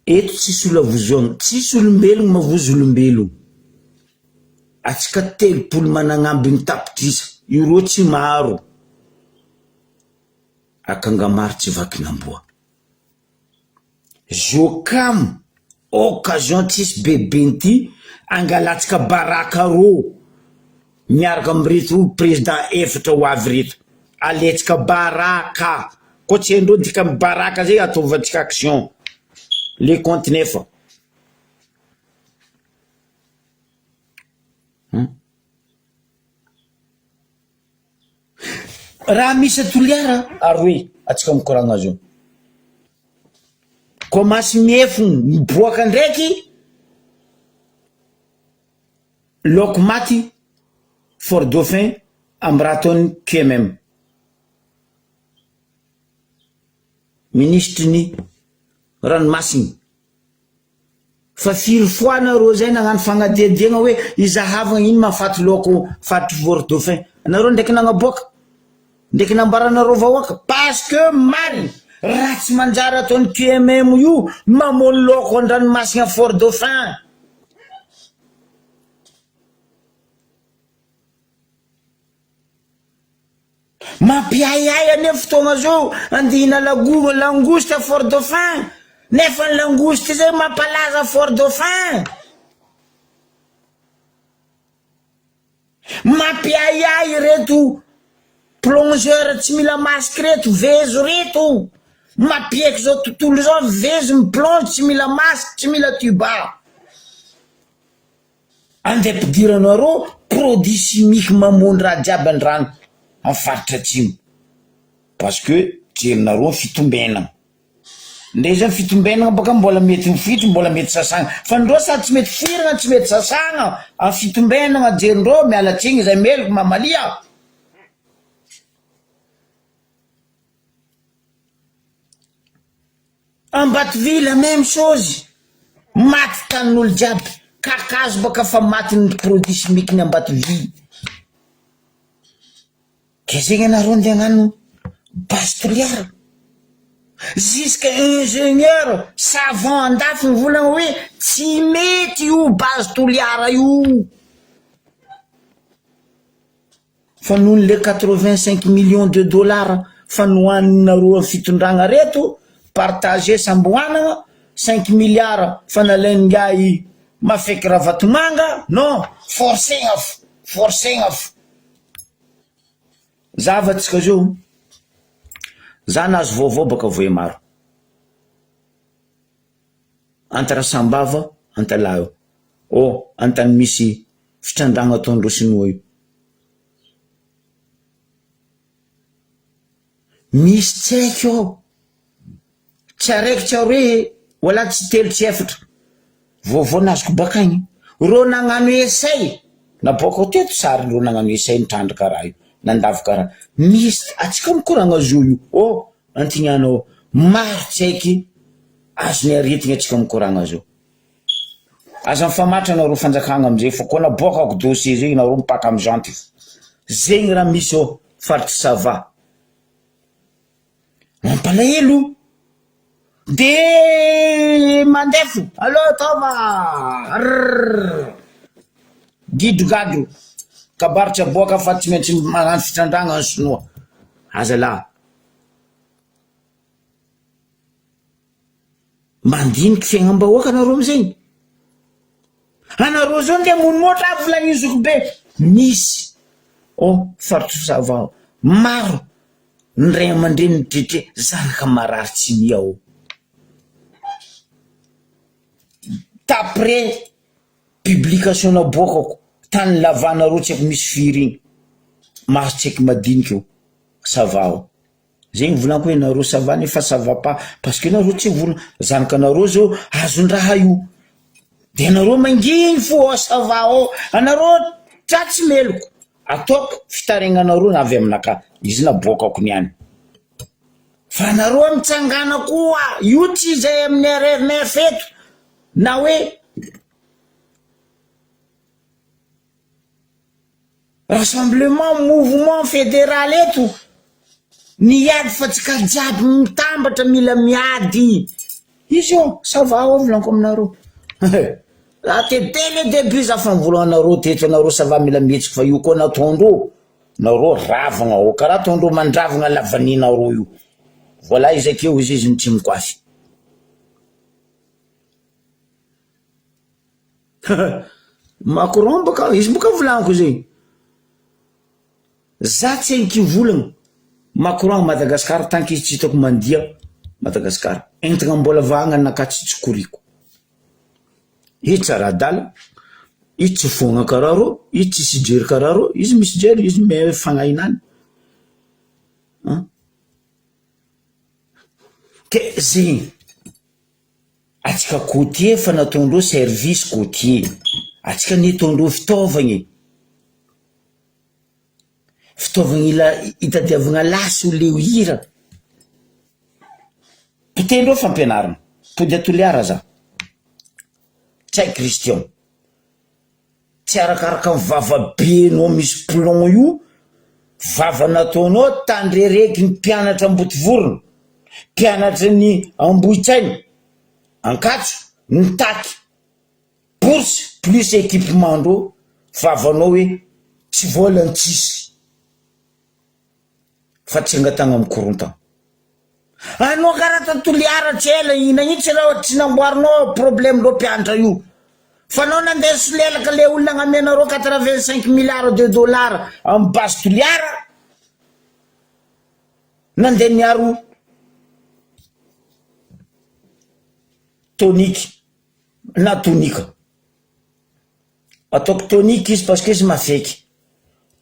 eto tsisy olo avozoagna tsisy olombelogno mavozo olombelogno atsika telopolo managnamby ny tapitrisa io ro tsy maro akangamaro tsy vakinamboa jokam occasion tsisy bebenty angalatsika baraka ro miaraka amreto président efatra ho avy reto aletsika baraka ko tsy andro dika amy baraka zay atovantsika action le compte nefa raha misy atoliara aroe atsika mikoragna azy io komasy miefogno miboaka ndraiky loko maty Fort Dauphin amy raha ataony QMM ministre ny ranomasiny fa firy fois nareo zay nagnano fagnadediagna hoe izahavagna ino mahafaty loko faty Fort Dauphin nareo ndraiky nagnaboaka ndraiky nambaranareo vahoaka parce que mariny raha tsy manjary ataony QMM io mamono loko an-dranomasina Fort Dauphin. Mampiayay anefa fotoagna zao andihina langouste Fort Dauphin nefa ny langouste zay mampalaza Fort Dauphin. Mampiayay reto plongeur tsy mila masque reto vezo reto mampieky zao tontolo zao vezo miplonge tsy mila masque tsy mila tuba. Andeha ampidiranareo produit chimique mamono raha jiaby andrano amin'ny faritra atsimo parce que jerinareo fitombenana ndre zany fitombenana baka mbola mety mifitry mbola mety sasagna fa ndreo sady tsy mety firana tsy mety sasagna amin'ny fitombenana jerindreo mialatsiny zay meloko mamalia. Ambatoville même chose maty tanin'olo jiaby kakazo baka fa maty ny produit chimique ny Ambatoville. Ke zegny anareo andeha hagnano base toliara jusqu'à ingénieur savant andafy mivolagna hoe tsy mety io base toliara io fa noho le 85 millions de dollars fa nohaninareo amin'ny fitondragna reto partager samboanana 5 milliards fa nalainy ngay mafeky ravatomanga non forcegna zavatsika zao za nazo vaovao baka voe maro antara sambava antalayo antany misy fitrandragna ataondreo sinoa io misy tsaiky ao tsy araiky tsy aroe wala tsy telo tsy efatra vaovao nazoko bakaigny ro nagnano essay naboaka teto sary ro nagnano essay nitrandraka raha io nandavy karaha misy atsika mikoragna zo io antignanao maro tsaiky azony aretigny atsika mikoragna zo aza mifamatry anareo fanjakagna amizay fa koa naboakako dossier zegny nareo mipaka amy janty zegny raha misy ao faritry sava mampalahelo de mandefo allo tova gidogado kabaritra boaka fa tsy maintsy magnano fitrandragna ny sinoa aza la mandiniky fiagnam-bahoaka anareo amizay anareo zao nde monomotra avolagnizoko be misy faritry sava maro ny ray aman-dreny nitretre zanaka marary tsy miao d'après publication naboakako tany lavanareo tsy haiko misy firy igny maso tsy haiko madiniky io sava zegny volaniko hoe nareo sava nefa sava pa parce que nareo tsy volana zanakanareo zao azon-draha io de nareo manginy fo sava anareo tratsy meloko ataoko fitaregnanareo na avy aminaka izy naboakako niany fa nareo mitsangana koa io tsy zay amin'ny RNF eto na hoe rassemblement mouvement fédéral eto niady fa tsika jiaby mitambatra mila miady izy io sava volaniko aminareo te dès le début za fa nivolanareo teto anareo sava mila mihetsika fa io koa nataondreo nareo ravagna karaha ataondreo mandravagna lavaninareo io voilà izakeo izy ny tsy mikoafy Macron baka izy boka volaniko zegny za tsy enkivolagna Macron Madagascar tanky izy tsy hitako mandia Madagascar entagna mbola vahagna nakatsitsokoriko izy tsara adala izy tsy fogna karaha ro izy tsy sijery karaha ro izy misy jery izy me fagnainany ke zegny atsika côtier fa nataondreo service côtier atsika nataondreo fitaovagny itadiavagna lasy ho leo hira potendreo fampianarana pody atoliara za tsy hay Christian tsy arakaraka mivavabenao misy plomb io vava nataonao tandrereky ny mpianatra Ambotovorona, mpianatra ny Ambohitsainy, Ankatso, ny Taky, bourse plus équipement ndreo, vavanao hoe tsy volan-tsisy fa tsy angatagna amin'ny korontana. Anao karaha Toliara tsela ina itsy raha tsy namboarinao problème ndreo mpianatra io. Fa anao nandeha solelaka le olona namenareo 85 milliards de dollars amin'ny base Toliara, nandeha niaro tonique na tonika. Ataoko tonique izy parce que izy mafeky.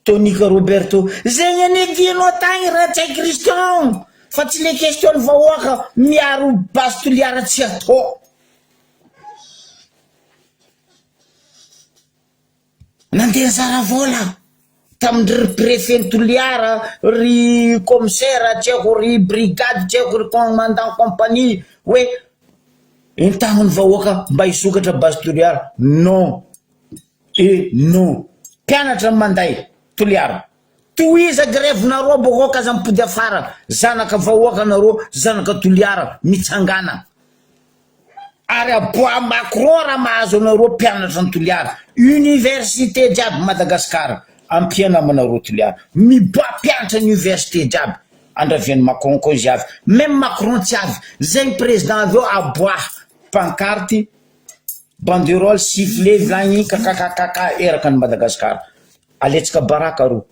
Tonika Roberto, zegny anedianao tagny Ratsay Christian, fa tsy le question vahoaka miaro base Toliara tsy atao. Nandeha zara vola tamindry préfet Toliara, ry commissaire tseko, ry brigade tseko, ry commandant compagnie hoe intagnony vahoaka mba hisokatra base Toliara. Non et non. Mpianatra manday Toliara, toiza grève nareo boko kaza mipody afara, zanaka vahoaka nareo, zanaka Toliara mitsangana. Ary aboa Macron raha mahazo anareo mpianatra ny Toliara, université jiaby Madagasikara ampiana amanareo Toliara, miboa mpianatra ny université jiaby andravian'ny Macron koa izy avy, même Macron tsy avy, zegny président avy eo aboa pancarte, banderole, sifflet, vlagny kakakakaka eraka ny Madagasikara. Aletsika baraka ro,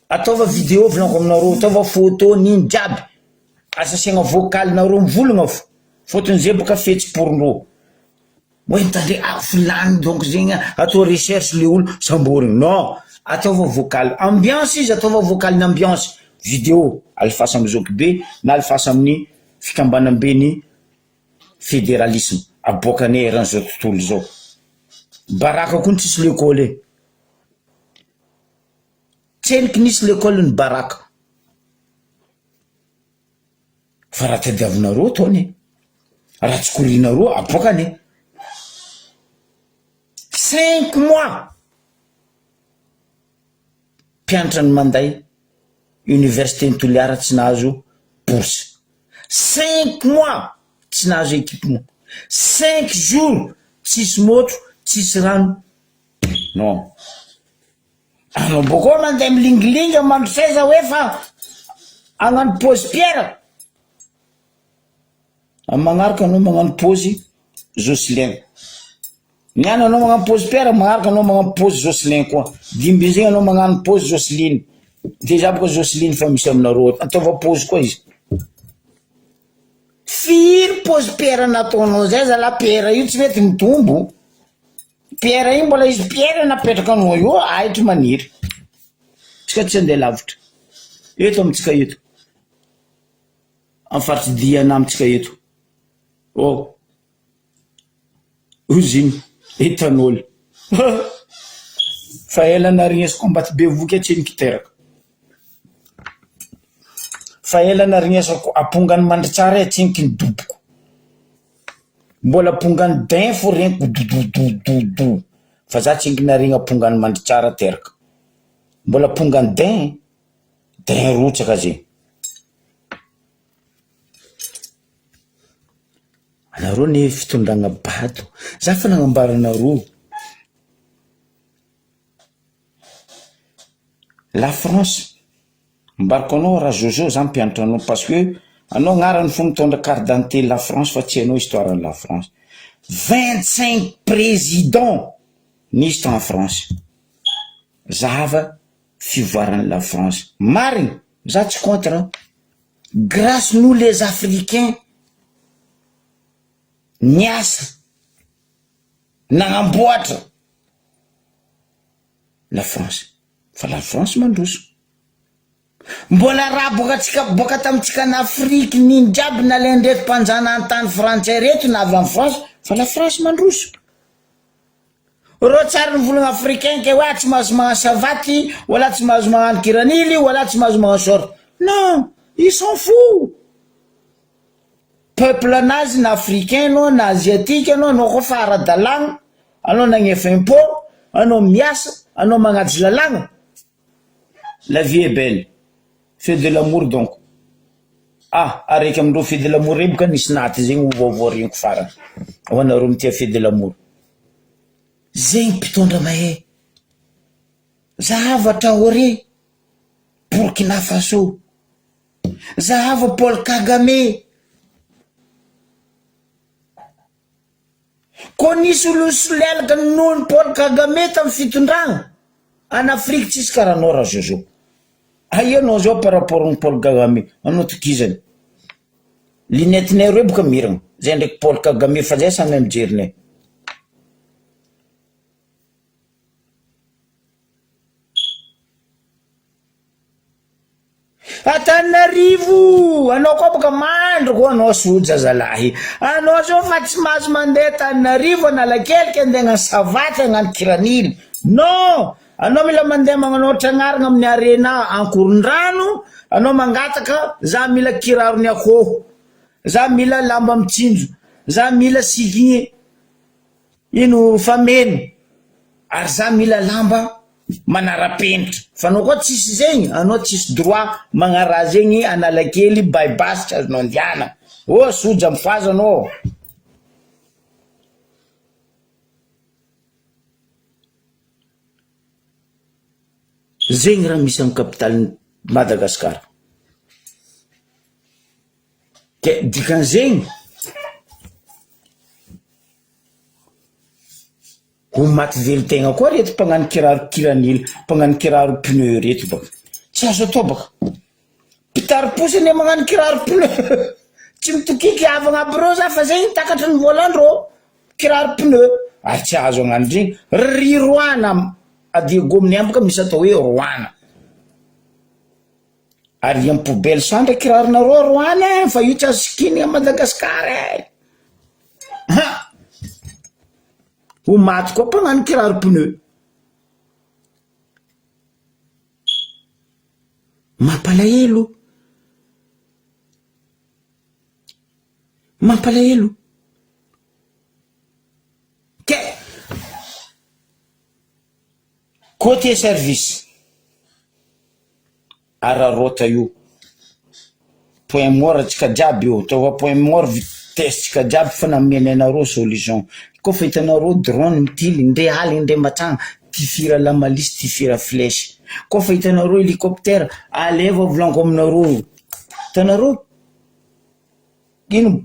ataova vidéo volanko aminareo, ataova photo niny jiaby, asasiagna vocal nareo mivolagna fo, fôton'izay boka fetsi-porondreo hoe mitandre filany donc zegny atao recherche le olo samborigny. Non, ataova vocal ambiance izy, ataova vocal ny ambiance, vidéo alifasa amin'ny Zokibe na alifasa amin'ny fikambanam-be ny fédéralisme aboakane eran'izao tontolo zao. Baraka koa tsisy l'école, tseniky nisy l'école ny baraka, fa raha tadiavinareo ataony, raha tsy korinareo aboakane. 5 mois mpianatra ny manday université ny Toliara tsy nahazo bourse, 5 mois tsy nahazo équipement, 5 jours tsisy motro, tsisy rano. Non, anao boko mandeha milingilinga mandro seza hoe fa agnano pause Pierre, amin'ny magnaraka anao magnano pause Jocelyn, niana anao magnano pause Pierre, magnaraka anao magnano pause Jocelyn koa, dimbizegny anao magnano pause Joceline, deja boka Joceline fa misy aminareo, ataova pause koa izy. Firy pause Pierre nataonao zay zala Pierre io tsy mety mitombo, Pierre io mbola izy Pierre napetraka anao io ahitra maniry. Tsika tsy andeha lavitra, eto amintsika eto amin'ny faritry diana amintsika eto. Oh, usine éthanol fa ela narignesy combattre bevoky atseniky teraka, fa ela narignesy apongany mandritsara atseniky ny doboko, mbola apongany din fo reniko dododododo, fa za tseniky narigna apongany mandritsara teraka, mbola apongany din rotsaka zay. Anareo ne fitondragna bato, za fa nagnambaranareo la France, mbarako anao raha Jojo za mpianatra anao, parce que anao agnarany fo mitondra carte d'identité la France fa tsy anao histoire la France. 25 présidents nisy tao en France, zava fivoarany la France. Mariny, za tsy contre, grâce nous les Africains niasa nagnamboatra la France, fa la France mandroso. Mbola raha boka tamitsika na Afrique niny jiaby nalendreto mpanjana antany français reto na avy amin'ny France, fa la France mandroso. Reo tsara ny volagna africain ke hoe tsy mahazo magnano savaty, wala tsy mahazo magnano kiranily, wala tsy mahazo magnano short. Non, ils s'en foutent. Peuple anazy na africain anao na asiatique anao, anao koa fa ara-dalagna, anao nagnefa impôt, anao miasa, anao magnajo lalagna, la vie est belle. Fais de l'amour donc. Ah, araiky amindreo fais de l'amour reny boka nisy naty zegny vaovao reniko farany. Ho anareo mitia fais de l'amour. Zegny mpitondra mahay. Zahava Traoré, Burkina Faso. Zahava Paul Kagame. Ko nisy olo solelaka nohon'ny Paul Kagame tamin'ny fitondragna en Afrique tsisy karahanao raha Jojo. Aianao zao par rapport amin'ny Paul Kagame, anao tokizany. Linetinay reo boka miragna, zay ndraiky Paul Kagame fa zay samy mijerinay. Antananarivo, anao koa boka mandro koa anao soja zalahy. Anao zao fa tsy mahazo mandeha Antananarivo Analakely andeha hagnano savaty hagnano kiranily. Non, anao mila mandeha magnano tragnarina amin'ny arena Ankorondrano, anao mangataka za mila kirarony akoho, za mila lamba mitsinjo, za mila siligny ino fameno, ary za mila lamba manara-penitra. Fa anao koa tsisy zegny, anao tsisy droit magnaraha zegny Analakely baibasy tsy azonao andiana. Oh soja mifaza anao. Zegny raha misy amin'ny capitale Madagasikara. Ke dikan'zegny ho maty velin-tegna koa reto mpagnano kiraro kiranily, mpagnano kiraro pneu reto baka. Tsy azo atao baka. Mpitary posany magnano kiraro pneu. Tsy mitokiky avagna aby reo za fa zegny takatry ny volandreo. Kiraro pneu. Ah tsy azo agnano zegny. Ry Roana adia gominy ambaka misy atao hoe Roana. Ary amin'ny poubelle sandra kiraronareo Roana fa io tsy azo sikiny a Madagasikara. Ho maty koa mpagnano kiraro pneu. Mampalahelo. Mampalahelo. Ke côté service ararota io point mort atsika jiaby io, tova point mort vitesse tsika jiaby fa namenanareo solution. Koa fa hitanareo drone mitily ndre aly ndre matragna tifira lamalisy tifira flèche. Koa fa hitanareo hélicoptère aleva volanko aminareo. Hitanareo ino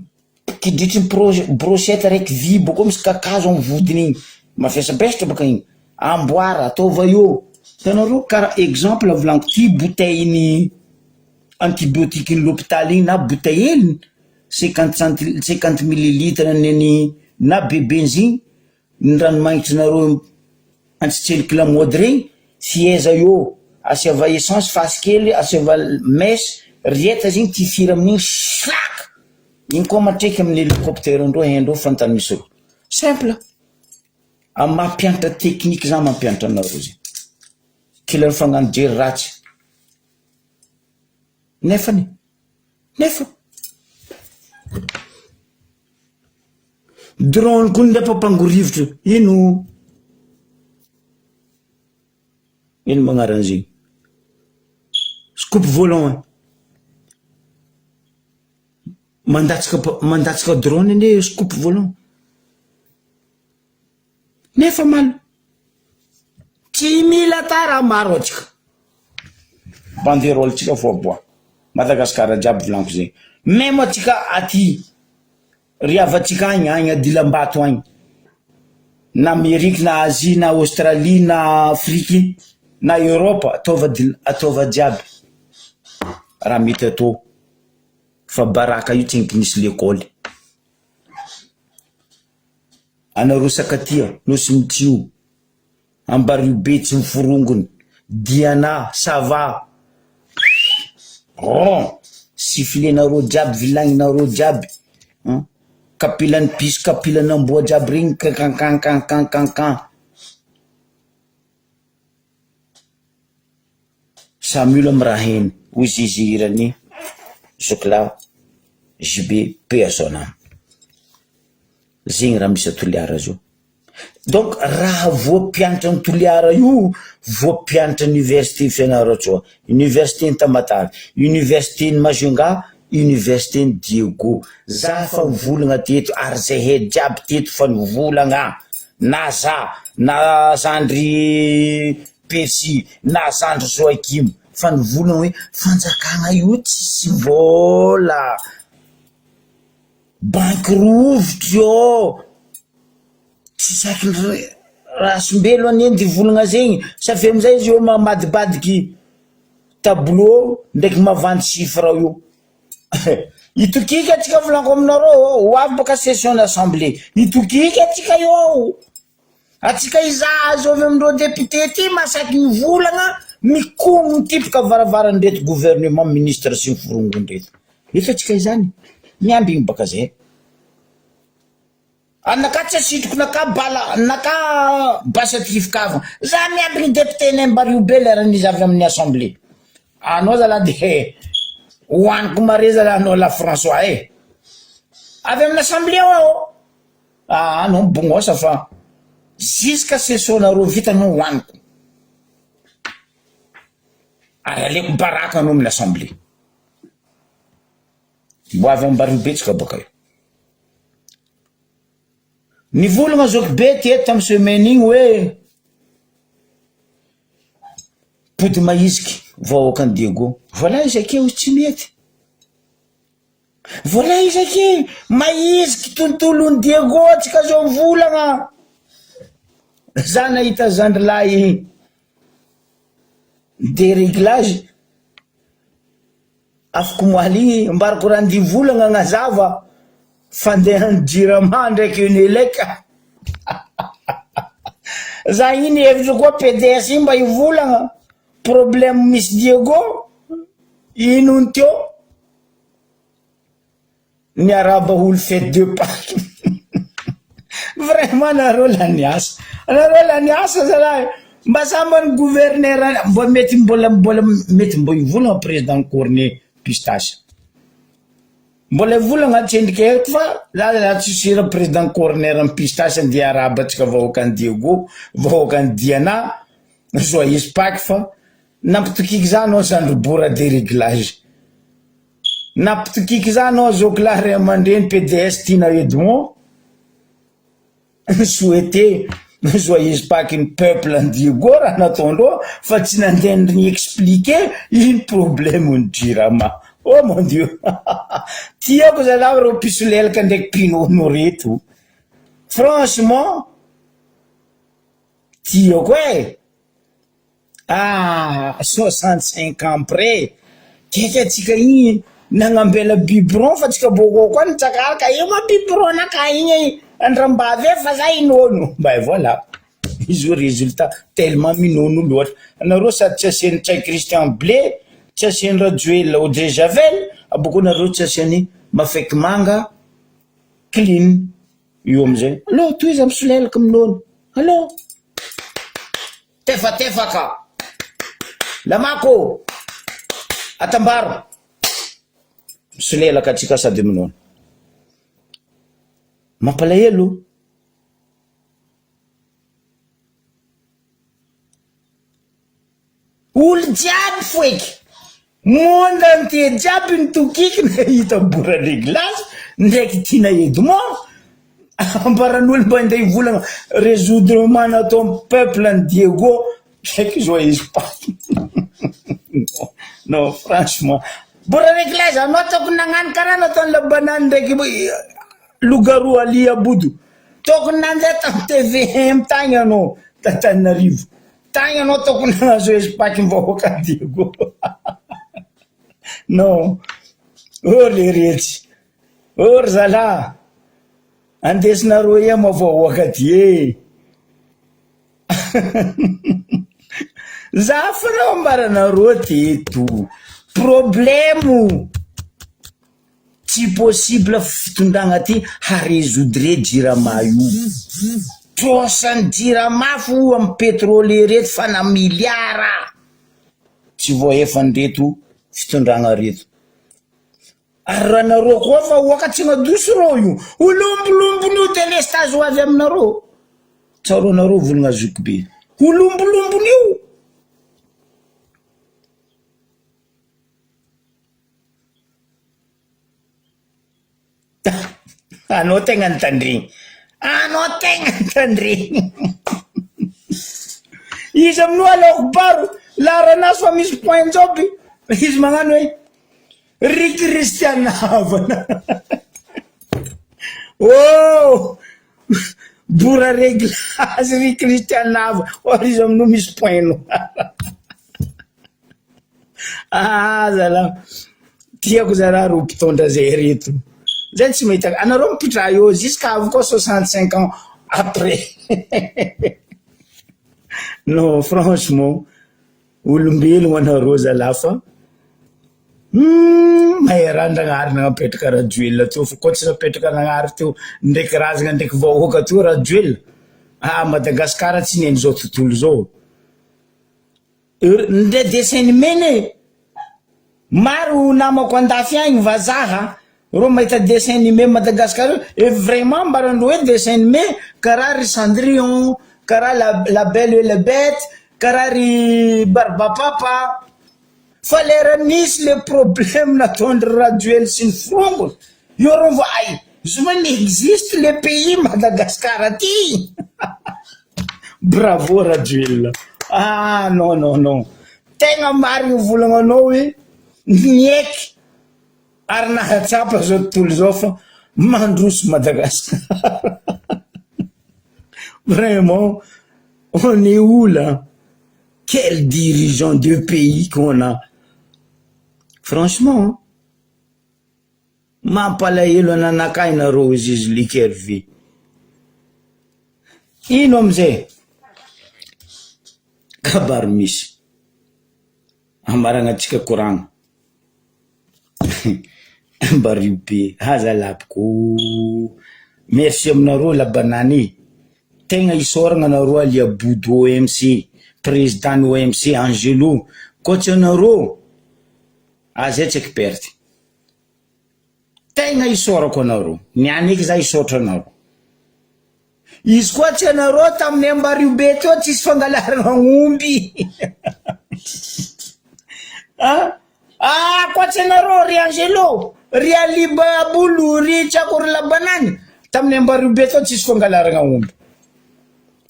kidritry brochette raiky vy boko misy kakazo amin'ny vodiny igny mafesabesatra baka igny amboara ataova io. Hitanareo karaha exemple volanko ty bouteille ny antibiotique ny l'hôpital igny na bouteille eliny 50 millilitres neny na bebenziny ny ranomagnitrinareo antsitseliky lamody regny fieza io asiava essence fasy kely asiava mèche rieta zegny tifira amin'igny sak igny koa matreky amin'ny hélicoptère andreo haindreo fantany misy olo simple amin'ny mampianatra tekniky za mampianatra anareo zegny kila fagnano jery ratsy nefa drone koa ndefa mpangorivitra ino magnaran'zegny scope volant mandatsika drone ane scope volant nefa malo tsy mila tara maro atsika banderole tsika fo aboa Madagasikara jiaby volanko zegny même atsika aty riavatsika agny agny Adilambato agny na Amerika na Asie na Australie na Afrique na Europe atova jiaby raha mety atao fa baraka io tsy nisy l'école. Anareo sakatia nosy mitio Ambaribe tsy miforongony Diana Sava sifilenareo jiaby vilagninareo jiaby kapilan'ny piso kapilan'ny amboa jiaby regny kankankankankankan samy olo amy raha heny hoy zizirany Zokla JB paix à son âme. Zegny raha misy atoliara zao donc raha voampianatra ny Toliara io voampianatra université Fianarantsoa, université ny Tamatave, université ny Majunga, université ny Diego. Za fa mivolagna teto ary zay he jiaby teto fa mivolagna na za na Zandry Percy na Zandry Joakim fa nivolagna hoe fanjakagna io tsisy vola, banky rovitry io tsy saky rasombelo aneny ty volagna zegny safy amizay izy io mamadibadiky tableau ndraiky mavandy chiffre io. Itokika atsika volanko aminareo ho avy baka session d'assemblée, itokika atsika io atsika izazo avy amindreo député ty masaky mivolagna mikogno tipika varavaran'reto gouvernement ministre sy miforongondreto efa atsika izany miambigny baka zay. Anaka tsy asitriko naka bala naka basatrifikava za miambigny député Nembario be leranizy avy amin'ny assemblée. Anao zala de hoaniko mare zala anao la François avy amin'ny assemblée ao anao mibongosa fa jusqu'à session nareo vita anao hoaniko ary aleko baraka anao amin'ny assemblée. Mbo avy Nembario be tsika baka io nivolagna zoko be teto tamy semaine igny hoe pody maiziky vahoakany Diego. Voilà izake tsy mety, voilà izake maiziky tontolon'ny Diego tsika zao mivolagna. Za nahita zandry lahy déréglage afaka moaly mbarako raha ndivolagna gnazava fandehan'ny Jirama ndraiky Uneleka. Za iny hevitry koa PDS mba hivolagna problème misy Diego ino ny teo ny araba olo fête de Pâques. Vraiment nareo la niasa zalahy mba sambany gouverneur mbo mety mbola mety mbo hivolagna président Corné Pistache mbola volagna tsendriky eto fa za tsy sira président Corner amin'ny Pistache ndi araba tsika vahoakany Diego vahoakany Diana Joyeuse Pâques fa nampitokiky za anao Zandry Bora déréglage nampitokiky za anao Zoklary Amandreny PDS Tina Edmond souhaité Joyeuse Pâques ny peuple en Diego raha nataondreo fa tsy nandeha ny expliquer ino problème ny Jirama. Oh mon Dieu. Tiako zalahy reo pisolelaka ndraiky pinono reto. Franchement tiako 65 ans après keka atsika igny nagnambela biberon fa tsika boko koa nitsakaraka io ma biberon naka igny andrambavy fa za inono bah voilà izy io résultat tellement minono loatra. Anareo sady tsy asiany tsay Christian Blé tsy asiany Rajoel Audrey Javel aboko nareo tsy asiany Mafeky Manga clean io amizay allo toiza misolelaka minono allo tefaka lamako atambaro misolelaka atsika sady minono mampalahelo. Olo jiaby foiky monda nty jiaby nitokiky nahita Bora Réglace ndraiky Tina Edmond ambaran'olo mba ndeha hivolagna résoudrement natao peuple en Diego ndraiky Joyeuse Pâques. Non franchement Bora Réglace anao tokony nagnano karaha nataony Labanany ndraiky Lougarou Ali Aboudo tokony nandeha tamy TVM tagny anao Tananarivo tagny anao tokony na Joyeuse Pâques mivahoaka Diego. Non le retsy ry zalahy andesinareo ia mavahoaka ty za fa nao ambaranareo teto problème tsy possible fitondragna ty harésoudre Jirama io trosany Jirama fo amy pétrole reto fa na miliara tsy voaefany reto fitondragna reto. Ary raha nareo koa fa hoaka tsy madoso reo io olombolombo io delestage ho avy aminareo tsaronareo volagna zoky be olombolombon'io anao tegna nitandregny anao tegna nitandregny izy amin'io aloko baro laranazy fa misy point job izy magnano hoe ry kristianavana oh bora réglazy ry kristianava or izy amin'io misy point no zala tiako zara ro mpitondra zay reto zay tsy mahita anareo mipitra eo jusqu'à avy 65 ans après non franchement olombelogno anareo zala fa mahay randragnary nagnapetraka rajoelina teo fa koa tsy napetraka nagnary teo ndraiky razagna ndraiky vahoaka teo rajoelina Madagasikara tsy neny zao tontolo zao ndre dessin animé maro namako andafy agny vazaha ro mahita dessin animé Madagasikara et vraiment mbarandro hoe dessin animé karaha ry Cendrillon karaha la belle et la bête karaha ry Barbapapa fa lera misy le problème nataondry rajoely sy ny frongony io rô va ay zoma n'existe le pays Madagascar ty bravo rajoely non tegna mary volagnanao hoe nieky ary nahatsapa zao tontolo zao fa mandroso Madagascar vraiment on est où là quel dirigeant de pays qu'on a franchement mampalahelo ananakahy nareo izy liqueur vie ino amizay kabaro misy amaragnatsika koragna bario be azalapiko merci aminareo labanany tegna isoragna nareo aliabodo OMC président ny OMC Angelo koatsy anareo zay tsy expert tegna isorako anareo niany eky za isotra anareo izy koa tsy anareo tamin'ny ambario be teo tsisy fangalarana omby koa tsy anareo ry Angelo ry Alibabolo ry Tsakory Labanany tamin'ny ambario be teo tsisy fangalarana omby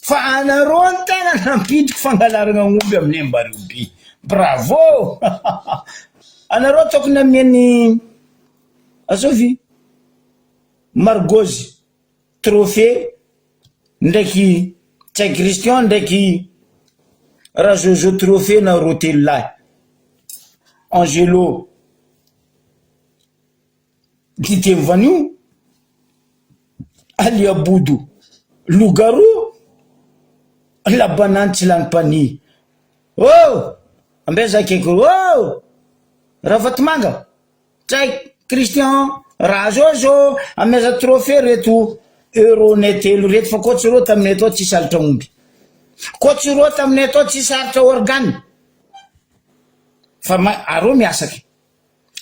fa anareo ny tegna nampidiko fangalarana omby amin'ny ambario be bravo anareo tokony amiany azovy Margozy trophée ndraiky Tsay Christian ndraiky Rajojo trophée na rotelo lahy Angelo diteny vanio Aliabodo Lougarou Labanany tsy lany pani ambeza keko Ravatomanga Tsay Christian Rajojo ameza trophée reto euro netelo reto fa koatsy ro taminay atao tsy salatra omby koatsy ro taminay atao tsy salatra organe fa aro miasaky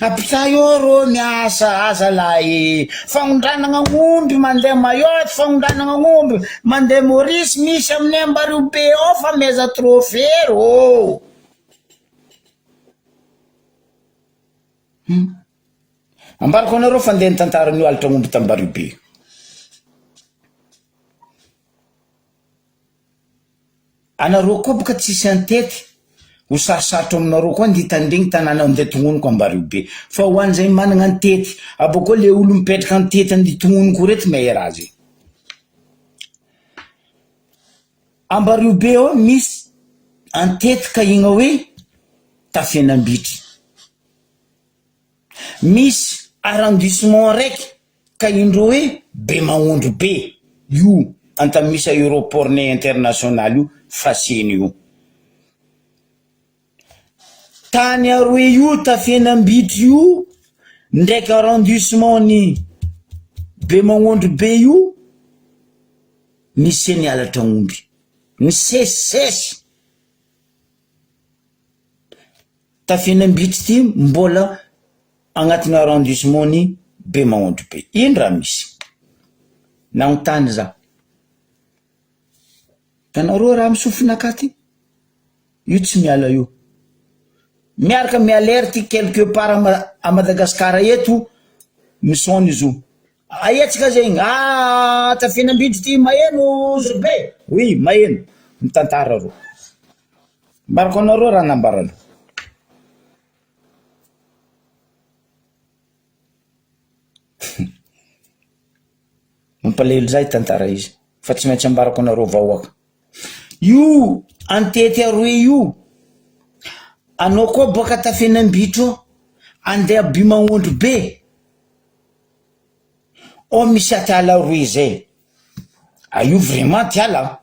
apita io ro miasa azalahy fagnondranagna omby mandeha Mayotte fagnondranagna omby mandeha Maurice misy amin'ny ambario be ao fa meza trophée ro ambarako anareo fandeha nitantaran'io alatra omby tambario be anareo koa boka tsisy antety ho sarosarotro aminareo koa nditandregny tanàna andeha tognoniko ambario be fa ho an'izay managna antety abako le olo mipetraka antety anditognoniko reto mahay azy ambario be ao misy antety ka igna hoe Tafienambitry misy arrondissement raiky ka indro hoe Bemaondro be io antamisa aéroport né international io faseny io tany aroe io Tafienambitry io ndraiky arrondissement ny Bemaondro be io nisy ny alatra omby ny sesisesy Tafienambitry ty mbola agnatin'ny arrondissement ny Bemaondro be ino raha misy nagnontany za Tanareo raha misofinaka ty io tsy miala io miaraka mialerty quelque part à Madagascar eto misony izo aetsika zegny tafienambidry ty maheno Zobe oui maheno mitantara ro mbarako anareo raha nambarana mampalahelo zay tantara izy fa tsy maintsy ambarako anareo vahoaka io antety aroe io anao koa boaka tafienambitro andeha Bimaondro be misy atiala roe zay io vraiment tiala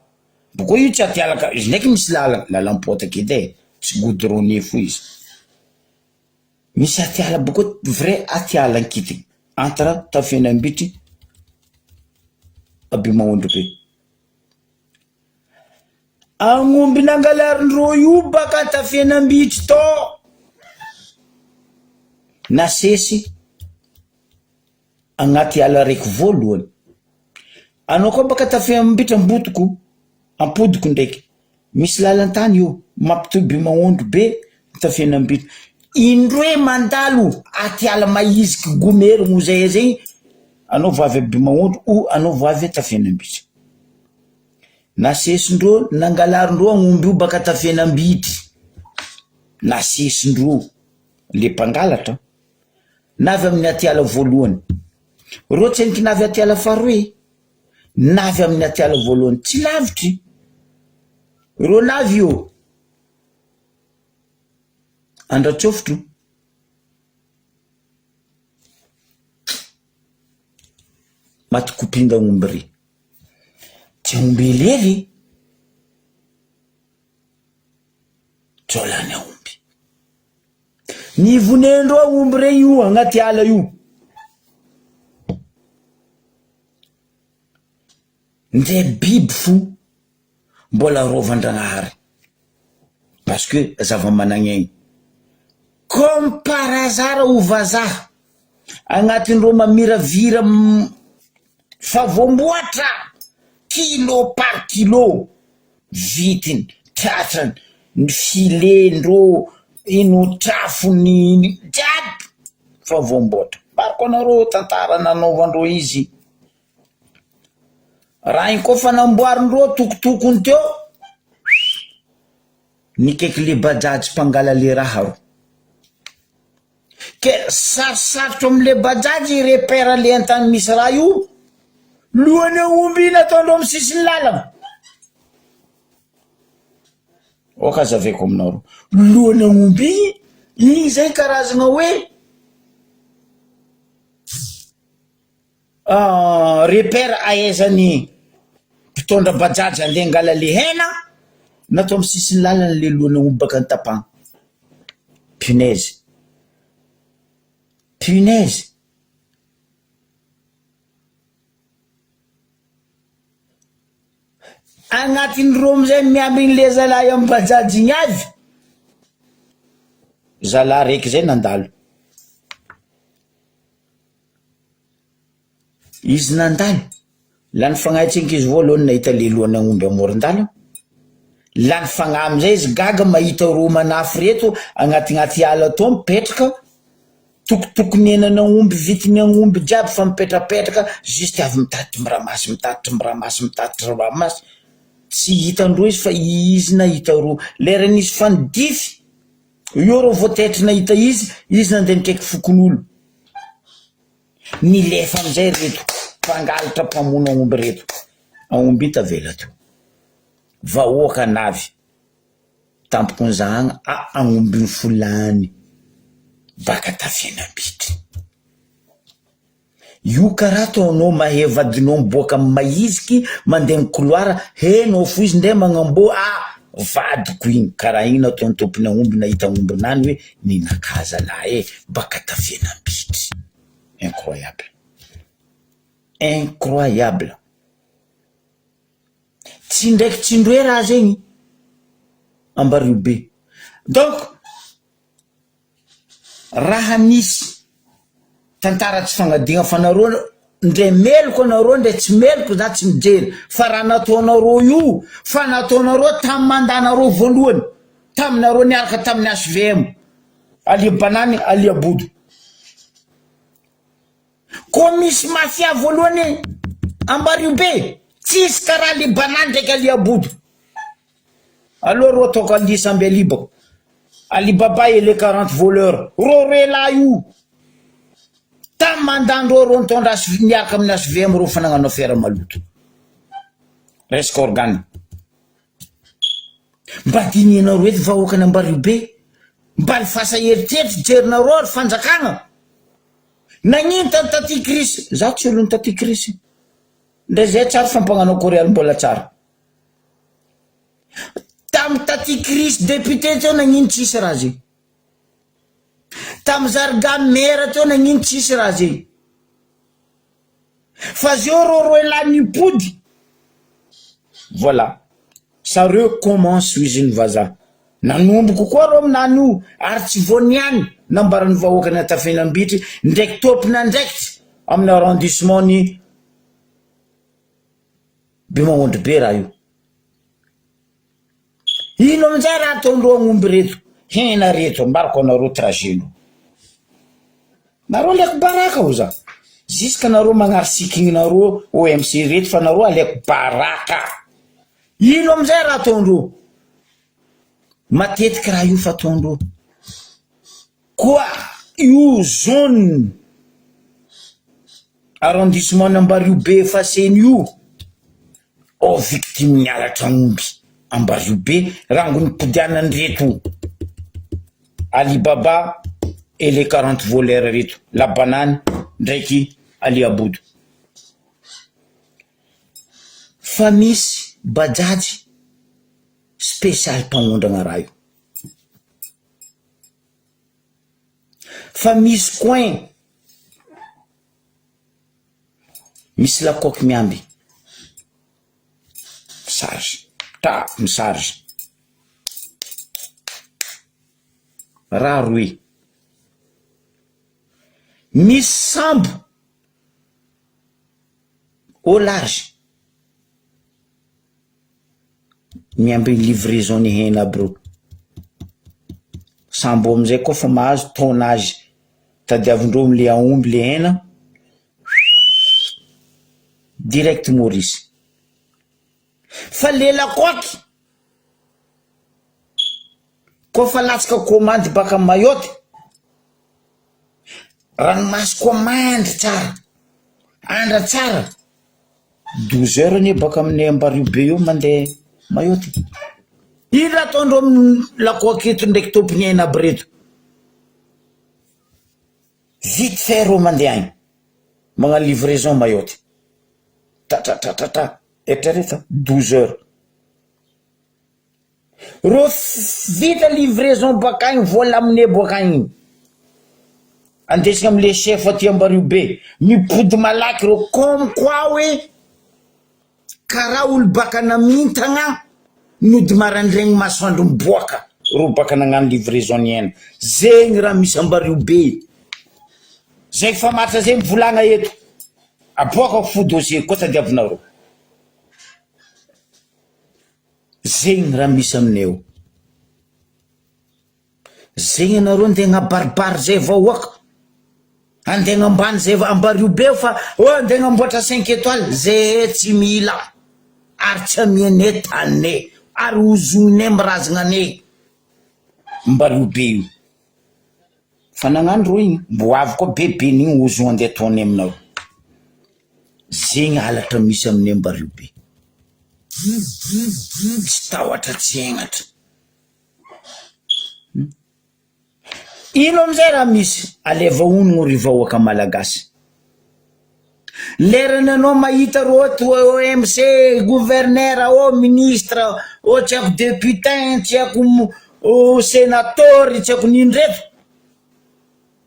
pourquoi io tsy atiala ka izy ndraiky misy lalam-potaka edy tsy goudronné fo izy misy atiala beaucoup vrai atiala ankity entre tafienambitry Bimaondro be agnomby nangalarindreo io baka tafienambitry to nasesy agnaty ala raiky voalohany anao koa baka tafienambitry ampodiko ndraiky misy lalantany io mampitoy Bimaondro be tafienambitry indroe mandalo atiala maiziky gomery mozay zegny anao voavy Bimaondro ou anao voavy tafienambitry nasesindreo nangalarindreo agnomby io baka tafienambitry nasesindreo le mpangalatra navy amin'ny atiala voalohany reo tsy eniky navy atiala faharoe navy amin'ny atiala voalohany tsy lavitry reo navy io Andratsofotro maty kopinda agnomby ry tsy agnomby elery tsolany agnomby nivonendreo agnomby regny io agnaty ala io ndre biby fo mbola rovandragnahary parce que zava-managn'aigny comme par hasard ho vazaha agnatin'ireo mamiravira favomboatra kilo par kilo vitiny tratrany ny filendreo ino trafony jiaby favomboatra barako anareo tantara nanaovandreo izy raha igny koa fanamboarindreo tokotokony teo nikaiky le bajaj mpangala le raha ro ke sarosarotro amle bajaj repère le antany misy raha io lohany aomby nataondreo amy sisiny lalana okazaveko aminareo lohany aomby igny zay karazagna hoe repère ahaizany mpitondra bajaj andeha angala le hena natao amy sisiny lalana le lohany aomby baka antapagna punaise agnatin'ireo amizay miambigny le zalahy amy bajaj igny avy zalahy raiky zay nandalo izy nandalo lany fagnaitsinky izy voalohany nahita le lohany aomby amoron-dala lany fagnahy amizay izy gaga mahita ro manafy reto agnatignaty ala to mipetraka tokotokony enana aomby vitiny aomby jiaby fa mipetrapetraka juste avy mitatitry miramasy tsy hitandreo izy fa izy nahita ro leran'izy fanidify io ro voatetry nahita izy nandeha nikaiky fokon'olo nilefa amizay reto mpangalatra mpamono aomby reto aomby tavela to vahoaka navy tampokony zahagna aomby ny folany baka tafienambitry io karaha taonao mahay vadinao miboaka amy maiziky mandeha amy couloir henao fo izy ndray magnambo vadiko igny karaha igny nataony tompony aomby nahita aomby nany hoe ninakaza lahy baka tafienambitry incroyable tsy ndraiky tsindroe raha zegny ambario be donc raha nisy tantara tsy fagnadigna fa nareo ndre meloko anareo ndre tsy meloko za tsy mijery fa raha nataonareo io fa nataonareo tamin'ny mandanareo voalohany taminareo niaraka tamin'ny HVM alia banany alia bodo ko misy mafia voalohany Ambaribe tsisy karaha alia banany ndraiky alia bodo alors ro ataoko alia samby alibako Alibaba et les 40 voleurs rorela io tam mandandro ro nitondra niaraka amin'ny HVM ro fanagnano affaire maloto resaka organe mba dininareo eto vahoaka Ambaribe mba lifasa eritreritry jerinareo ary fanjakagna nagnino taty krisy za tsy olony taty krisy ndre zay tsara fampagnano koreal mbola tsara tam taty krisy député teo nagnino tsisy raha zay tam zarga mera teo nagnino tsisy raha zay fa zio ro ela nipody voilà sareo commence usine vaza nanomboko koa ro aminany io ary tsy voniany nambarany vahoaka ny Atafinambitry ndraiky topina ndraikitra amin'ny arrondissement ny Bemahondro be raha io ino amin'izay raha ataondreo agnomby reto hena reto ambarako anareo trageno nareo alaiko baraka ho za ziska nareo magnary sikinareo OMC reto fa nareo alaiko baraka ino amin'izay raha ataondreo matetiky raha io fa ataondreo koa io zone arrondissement n'Ambaribe faseny io o victime nialatra agnomby Ambaribe rango nipodianany reto Alibaba et les 40 voleurs reto la banane ndraiky alia bodo fa misy bajaji spécial mpagnondragna raha io fa misy coin misy lakoky miamby charge ta misarge raha roe misy sambo au large miamby livraison ny hena bro sambo amizay koa fa mahazo tonnage tadiavindreo amle aomby le hena direct Maurice fa lela koaky ko fa latsaka commande baka Mayotte ranomasy koa mandry tsara andra tsara 12 heures ne baka amin'ny Ambaribe io mandeha Mayotte ino ataondreo amin'ny lakoaky eto ndraiky tompony hena aby reto vite fait ro mandeha agny magna livraison Mayotte ta etrareta 12 heures ro vita livraison baka agny vola amine baka agny andesina amle chef aty Ambaribe mipody malaky ro comme quoi hoe karaha olo baka namintagna nody marandraigny masoandro miboaka ro baka nagnano livraison ny hena zegny raha misy Ambaribe zay fa matra zay mivolagna eto aboaka fo dossier koa tadiavinareo zegny raha misy amineo zegny anareo ndegna baribary zay vahoaka andegna ambany zay Ambaribe fa andegna amboatra 5 étoiles zay tsy mila ary tsy amiane tane ary ozone mirazagna ane Ambaribe io fa nagnano ro igny mbo avy koa bebe n'igny ozo andeha ataony aminao zegny halatra misy amin'ny Ambaribe tsy tahotra tsy aignatra ino amizay raha misy aleva onogno ry vahoaka malagasy lerany anao mahita roto OMC gouverneur o ministre o tsy ako député tsy ako sénateur tsy ako nindreto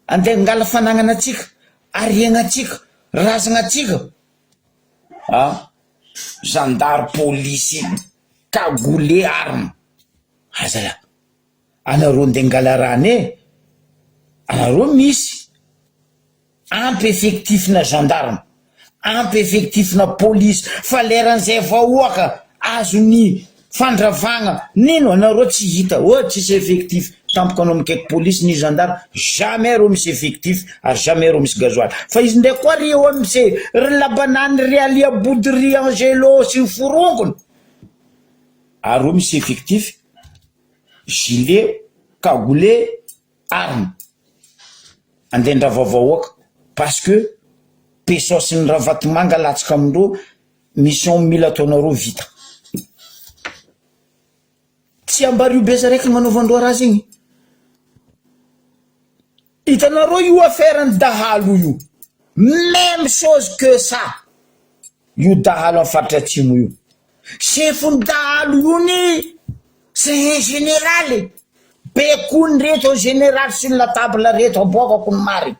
andeha ngala fanagnana atsika ariagna atsika razagna atsika gendarme police cagoulé arme azala anareo ndeha ngala rane anareo misy ampy effectif na gendarme ampy effectif na police fa leran'izay vahoaka azony fandravagna nino anareo tsy hita tsisy effectif tampoka anao mikaiky police ny gendarme jamais reo misy effectif ary jamais reo misy gazoaly fa izy ndray koa ry eo am'se ry labanany ry aliabody ry angelo sy ny forongony ary reo misy effectif gilet cagoulé arme andendra vavahoaka parce que peso sy ny ravatomanga latsaka amindreo mission mila ataonareo vita tsy ambario besa raiky manaovandroa raha zegny hitanareo io affaire-ny dahalo io même chose que ça io dahalo amin'ny faritra atsimo io chefony dahalo io ny c'est un général bekony reto général sur la table reto aboakako ny mary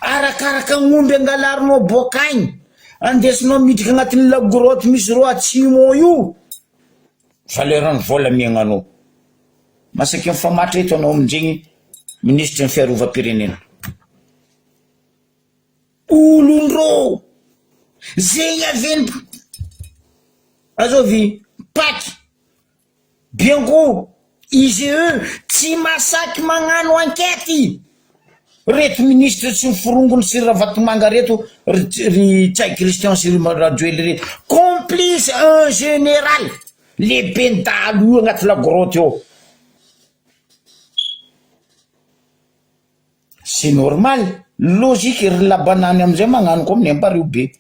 arakaraka ng'omby angalarinao boakagny andesinao midika agnatin'ny lagrotte misy roa atsimo io valerany vola miagnanao masaky mifamatra eto anao amin'izegny ministre ny fiarovam-pirenena olondrô zegny aveny azovy paky biango IGE tsy masaky magnano enquête reto ministre sy ny forongony sy ravatomanga reto ry Tsay Christian sy ry Rajoely reto complice un général lehibe ny dahalo io agnaty lagrotte eo c'est normal logique ry labanany am'izay magnano koa amin'ny ambario be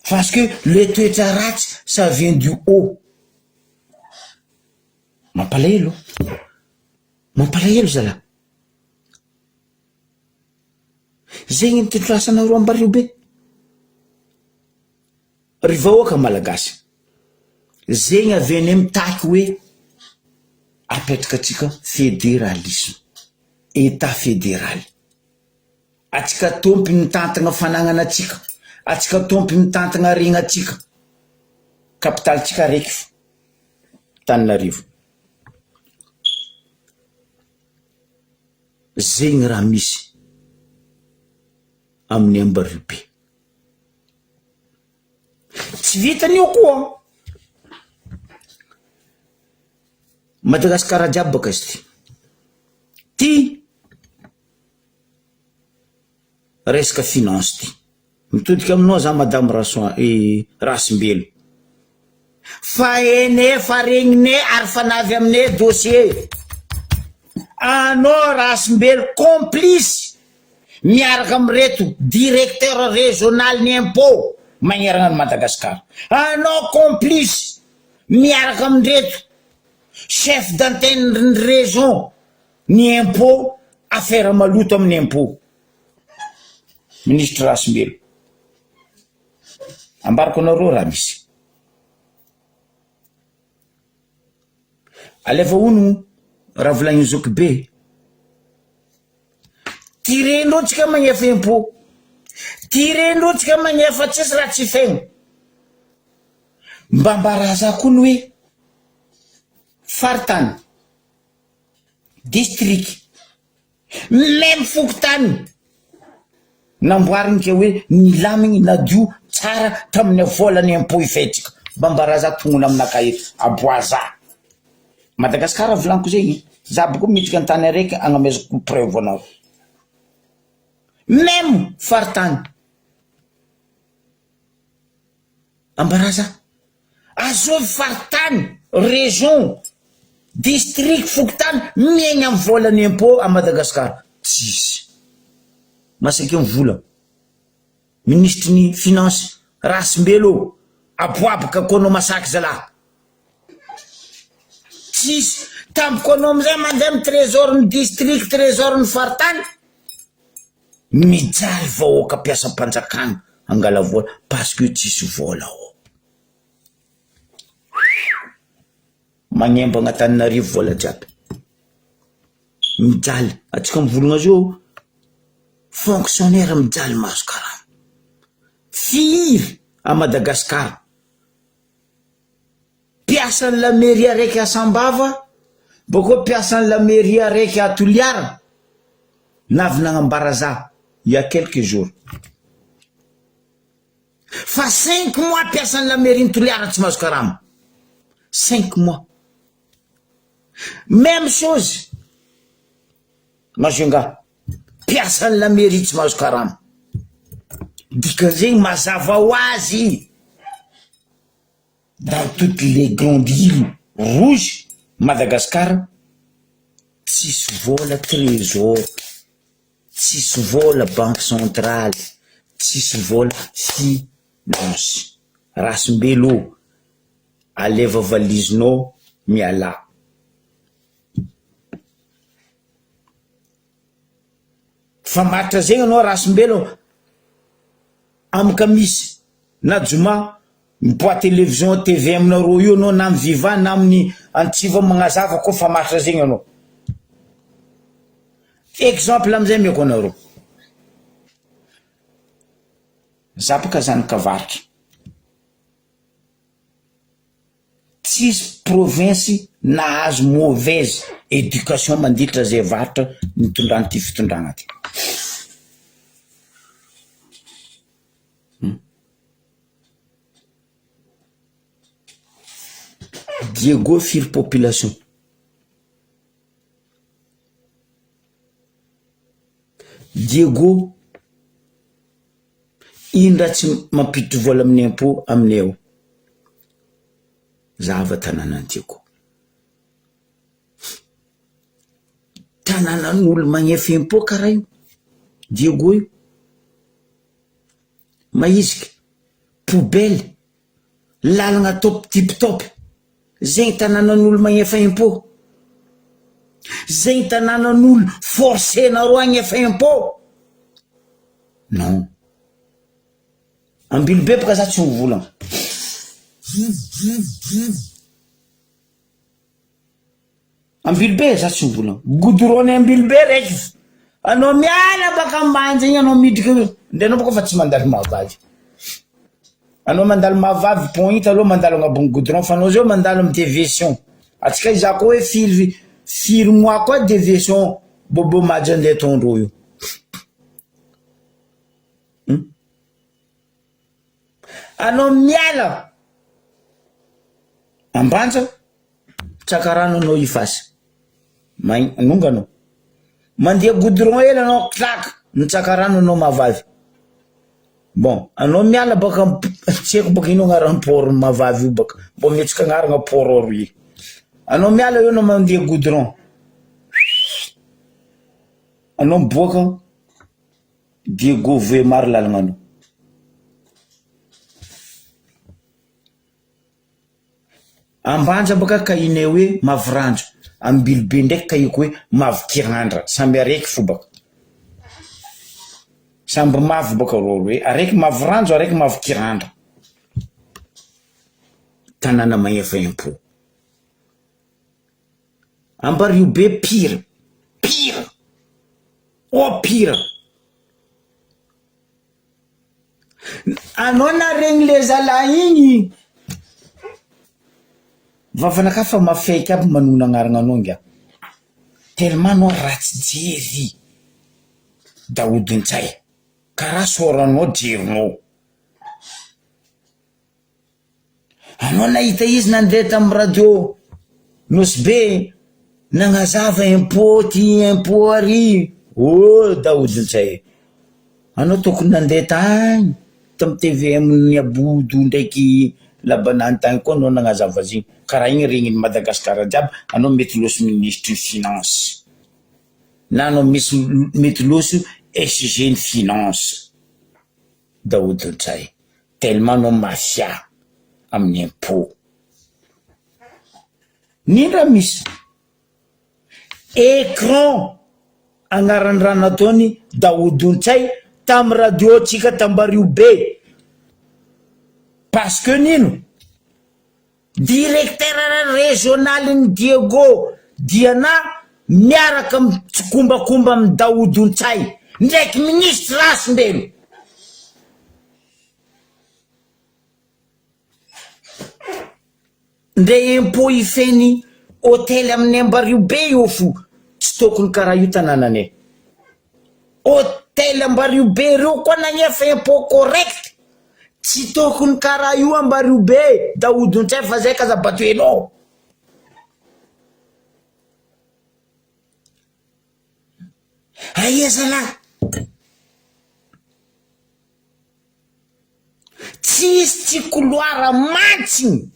parce que le toetra ratsy ça vient du haut mampalahelo zala zegny ny tetrasanareo ambario be ry vahoaka malagasy zegny aveny mitaky hoe apetraka atsika fédéralisme état fédéral atsika tompy mitantagna fanagnana atsika atsika tompy mitantagna regna atsika capitale tsika raiky Tananarivo zegny raha misy amin'ny ambario be tsy vitan'io koa Madagasikara jiaby baka izy ty resaka finance ty mitodika aminao za madame Rasimbelo fa ene fa regnine ary fanavy amine dossier anao Rasimbelo complice miaraka amreto directeur régional ny impôt magnerana ny Madagasikara anao complice miaraka amreto chef d'antenne ny région ny impôt affaire maloto amin'ny impôt ministre Rasimbelo ambarako anareo raha misy alefa ono raha volagny zoky be tirendreo tsika magnefa impôt tirendreo tsika magnefa tsisy raha tsy fegno mba mbaraza koa ny hoe faritany district même fokotany namboariny ke hoe nilamigny nadio tsara tamin'ny volany impôt ifetsika mba mbaraza tongony aminaka eto aboaza Madagasikara volaniko zegny za boko midika antany araiky agnamezako preuve anao même faritany ambaraza azovy faritany région district fokotany miaigny amin'ny volany impôt à Madagasikara tsisy masaky mivola ministre ny finance Rasimbelo aboabaka kono masaky zalahy tsisy tampoko anao amizay mandeha amin'ny trésor ny district trésor ny faritany mijaly vahoaka piasa mpanjakana angala vola parce que tsisy vola ao magnemba agnatan'Antananarivo vola jiaby mijaly atsika mivolagna azy io fonctionnaire mijaly maso karaha firy à Madagasikara piasan'ny la mairie araiky Asambava boko piasan'ny la mairie araiky à Toliara navy nagnambaraza il y a quelques jours. Fa 5 mois personne la mairie Toliara tsy mahazo karama. 5 mois. Même chose. Majunga. Personne la mairie tsy mahazo karama. Dikan'zegny mazava ho azy. Dans toutes les grandes îles rouges, Madagascar, tsisy vola trésor, tsisy vola banque centrale, tsisy vola finance. Rasim-belo, aleva valizinao miala. Fa matra zegny anao rasim-belo amika misy na joma mipoa télévision TV aminareo io anao na amin'ny Viva na amin'ny Antsiva magnazava koa fa matra zegny anao. Exemple amizay meko anareo. Zapaka zanakavarotra. Tsisy province nahazo mauvaise éducation manditra zay varotra nitondrany ty fitondrana ty. Diego firy population. Diego indra tsy mampiditry vola amin'ny impôt aminay ao. Zava tanàna Diego. Tanànan'olo magnefa impôt karaha io. Diego io. Maizika, poubelle, lalagna top tip top. Zegny tanànan'olo magnefa impôt. Zegny tanànan'olo forcé nareo agnefa impôt. Non. Ambilobe baka za tsy mivolagna. Ambilobe za tsy mivolagna. Goudron ambilobe raiky. Anao miala baka ambany zegny anao midika nde anao baka fa tsy mandalo mahavavy. Anao mandalo mahavavy pont hita aloha mandalo agnabony goudron fa anao zao mandalo amin'ny déviation. Atsika iza koa hoe firy mois koa déviation bobo madja nde tondro io. Anao miala ambanja tsakarano anao ifasy nonga anao mandeha goudron ela anao claque nitsakarano anao mahavavy. Bon anao miala baka tseko baka ino agnarana port mahavavy io baka mbo metsika agnarana port ory. Anao miala io anao mandeha goudron anao miboaka Diego voe maro lalagna anao. Ambanja baka kaine hoe mavrandro, ambilobe ndraiky kaiko hoe mavokirandra, samby araiky fo baka. Samby mavo baka roro hoe araiky mavrandro, araiky mavokirandra. Tanàna magnefa impôt. Ambariobe pire, pire, oh pire. Anao na regny le zalahy igny vavanaka fa mafaiky aby manona agnarana anao nga. Tellement anao ratsy jery Daoudintsay. Karaha soranao jerinao. Anao nahita izy nandeha tamin'ny radio Nosbe nagnazava impôt ty impôt ary. Oh Daoudintsay. Anao tokony nandeha tagny tamin'ny TVM ny Abodo ndraiky Labanany tagny koa anao nagnazava zigny. Karaha igny regniny Madagascar jiaby anao mety loso ministre finance. Na anao mety loso SG finance. Daoudintsay. Tellement anao mafia amin'ny impôt. Nindra misy écran agnarany raha nataony Daoudintsay tam radio tsika Tambariobe. Parce que nino directeur régional Diego Diana miaraka mitsokombakomba amin'ny Daoudintsay ndraiky ministre Rasim-belo. Ndre impôt ifeny hôtel amin'ny Ambariobe io fo tsy tokony karaha io tanànanay. Hôtel hôtel Ambaribe reo koa nagnefa impôt correct tsy tokony karaha io Ambaribe Daoudontsay fa zay Kazabatoenao. Aiza lahy tsisy tsy couloir matsigny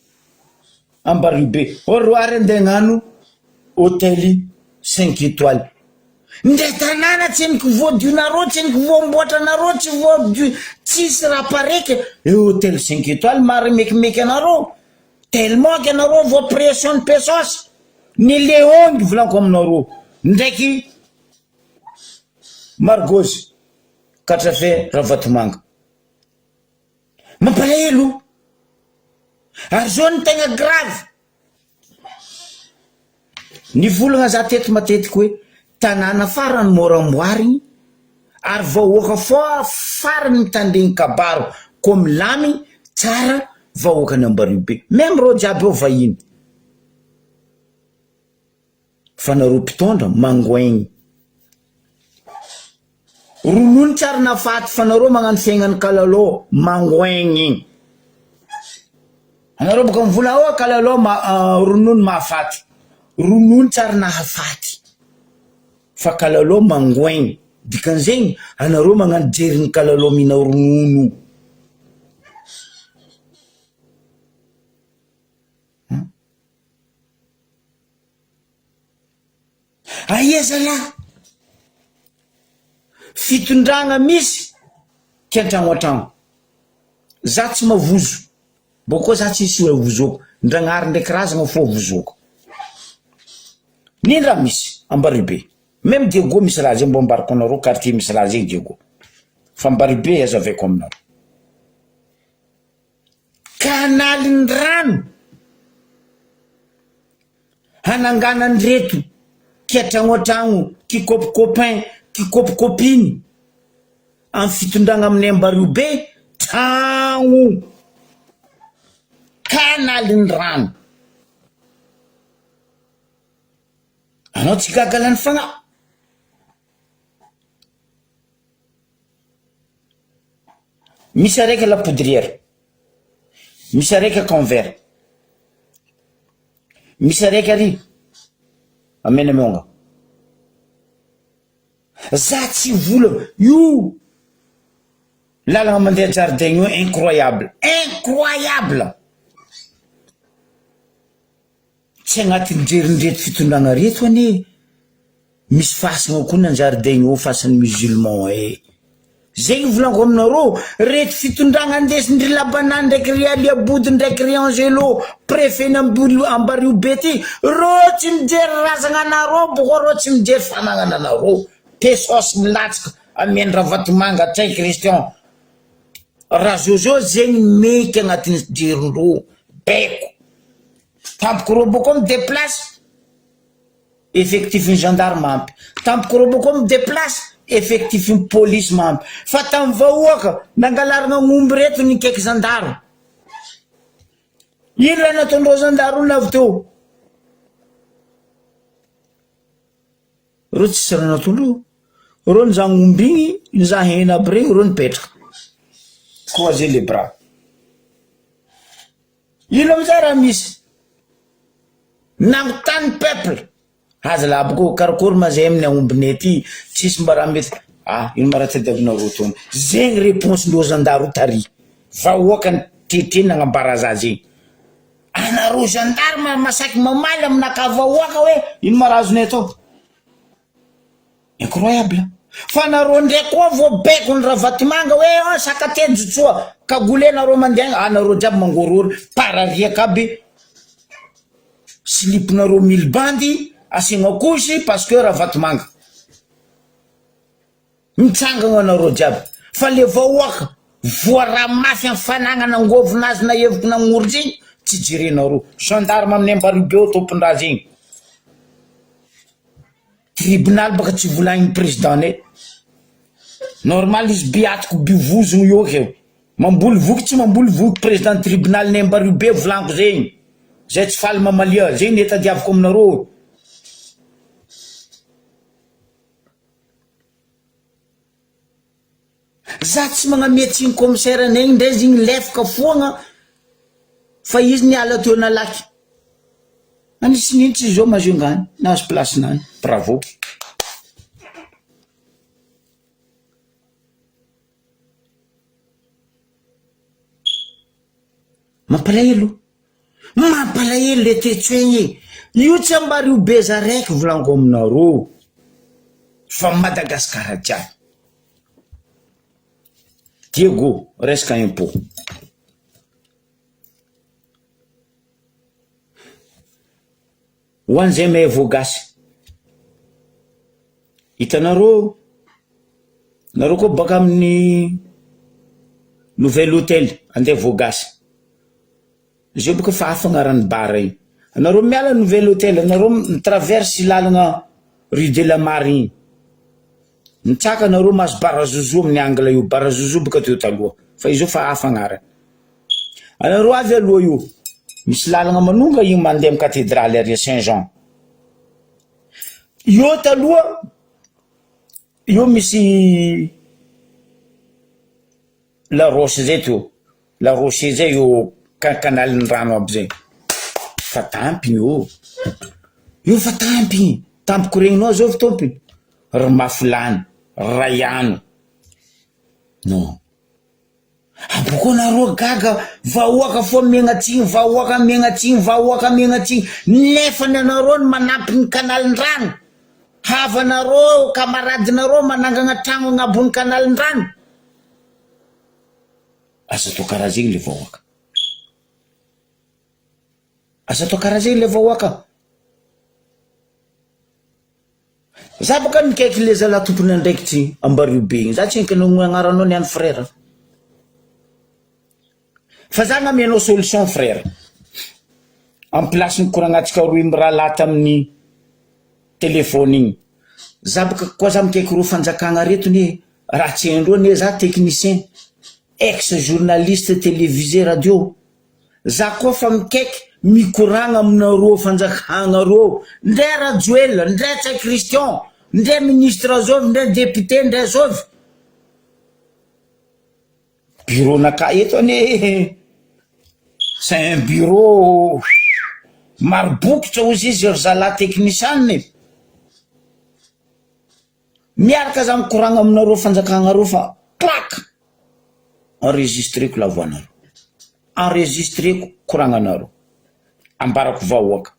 Ambaribe oroary andeha hagnano hôtely 5 étoiles ndray tanàna tsy henoko voadionareo tsy henoko voamboatranareo tsy voadio tsisy raha pareka hôtely 5 étoiles mary mekimeky anareo tellement que anareo vo pression de pesos ny leongy volaniko aminareo ndraiky Margozy Katrafe Ravatomanga mampalahelo ary zao ny tegna grave ny volagna za teto matetiky hoe tanàna farany moramboarigny ary vahoaka farany mitandregny kabaro ko milamy tsara vahoakany Ambaribe même reo jiaby eo vahiny fa nareo mpitondra mangoaigny ronono tsara nafaty fa nareo magnano fiaignany kalalao mangoaigny anareo boka mivola kalalao ronono mahafaty ronono tsara nahafaty fa kalalao mangoaigny dikan'izegny anareo magnano jeriny kalalao mihina ronono aiza lahy fitondragna misy tiantragno antragno za tsy mavozo bokoa za tsy isy vozoko ndragnary ndraiky razagna fo vozoko nindra misy Ambaribe même Diego misy raha zay mbo ambarako anareo quartier misy raha zay Diego fa Ambaribe azaveko aminareo kanaliny rano hananganany reto kiatragno antragno kikopy copain kikopy copine amin'ny fitondragna amin'ny Ambaribe tragno kanaliny rano anao tsy gagalany fagna misy araiky La Poudrière misy araiky Convert misy araiky ary Amenameonga za tsy vola io lalagna mandeha jardin io incroyable tsy agnatin'ny jerindreto fitondragna reto ane misy fasagna koa ny jardin io fasan'ny musulman zegny volaniko aminareo reto fitondragna andesindry Labanany ndraiky ry Aliabody ndraiky ry Angelo préfet Ambaribe ty reo tsy mijery razagna anareo boko reo tsy mijery fanagnana anareo pesos milatsika amiany Ravatomanga tsay Christian razozo zegny meky agnatin'ny jerindreo beko tampoko reo boko mideplace effectif ny gendarme ampy tampoko reo boko mideplace effectif ny police mampy fa tamy vahoaka nangalaragna ng'omby reto ny kaiky gendarme ino raha nataondreo gendarme navy teo reo tsisy raha nataondreo reo niza ng'omby igny niza hena aby regny reo nipetraka croiser les bras ino amizay raha misy nagotany peuple aza la boko karakory mazay amin'ny aombine ty tsisy mba raha mety ino mara tadiavinareo tony zegny réponse ndreo gendarme tary vahoaka ny tetre nagnambara za zegny anareo gendarme masaky mamaly aminaka vahoaka hoe ino mara azonay atao incroyable fa nareo ndray koa voabeko ny Ravatomanga hoe sakatejotsoa kagole nareo mandeha nareo jiaby mangorory parariaka aby slipinareo milbandy asigna kosy parce que Ravatomanga mitsangagna anareo jiaby fa le vahoaka voaramafy amin'ny fanagnana angovinazy na heviko namoritsy igny tsy jerenareo gendarme amin'ny Ambaribe ao tompondraha zegny tribunal baka tsy volagny président ne normal izy biatiko bivozogno io keo mamboly voky tsy mamboly voky président tribunal ny Ambaribe volaniko zegny zay tsy faly mamalia zegny ne tadiaviko aminareo za tsy magnametsy igny commissaire anay ndray igny lefaka foagna fa izy niala teo nalaky anisy nintsy zao maziongany nahazo place nany bravo mampalahelo le tetsoegny io tsy ambary ho beza raiky volango aminareo fa Madagasikara jiaby Diego resaka impôt hoan'izay mahay voagasy hitanareo koa baka amin'ny nouvel hôtel andeha voagasy zio boka fa afagnarany bara iny anareo miala nouvel hôtel anareo mitraverse lalagna rue de la Marine mitsaka anareo maso barazozo amin'ny angle io barazozo boka teo taloha fa izo fa afagnarany anareo avy aloha io misy lalagna manonga igny mandeha amin'ny cathédrale Aria Saint-Jean io taloha io misy la roche zay teo la roche zay io kanalin'ny rano aby zay fa tampiny io fa tampiny tampiko regninao zao tompiny ry Mafilany Rayano non aboko nareo gaga vahoaka fo megnatsiny vahoaka megnatsiny nefa nanareo ny manampy ny kanalin'ny rano havanareo kamaradinareo manangana tragno agnabon'ny kanalin'ny rano asa to karazegny le vahoaka asa to karazegny le vahoaka za baka nikaiky le zala tompony andraikitsy Ambariobe igny za tsy enkinao agnaranao niany frère fa za namianao solution frère en place ny koragnatsika roy raha lata amin'ny telefony igny za baka koa za mikaiky ro fanjakagna retony raha tsy haindreo ne za technicien ex journaliste télévisé radio za koa fa mikaiky mikoragna aminareo fanjakagna reo ndray Rajoel ndray Tsai Christian ndray ministre azovy ndray député ndray azovy bureau naka eto ane c'est un bureau marbokotra ozy izy ry zala technicien miaraka za mikoragna aminareo fanjakagna reo fa clac enregistreko la voix-nareo enregistreko koragnanareo ambarako vahoaka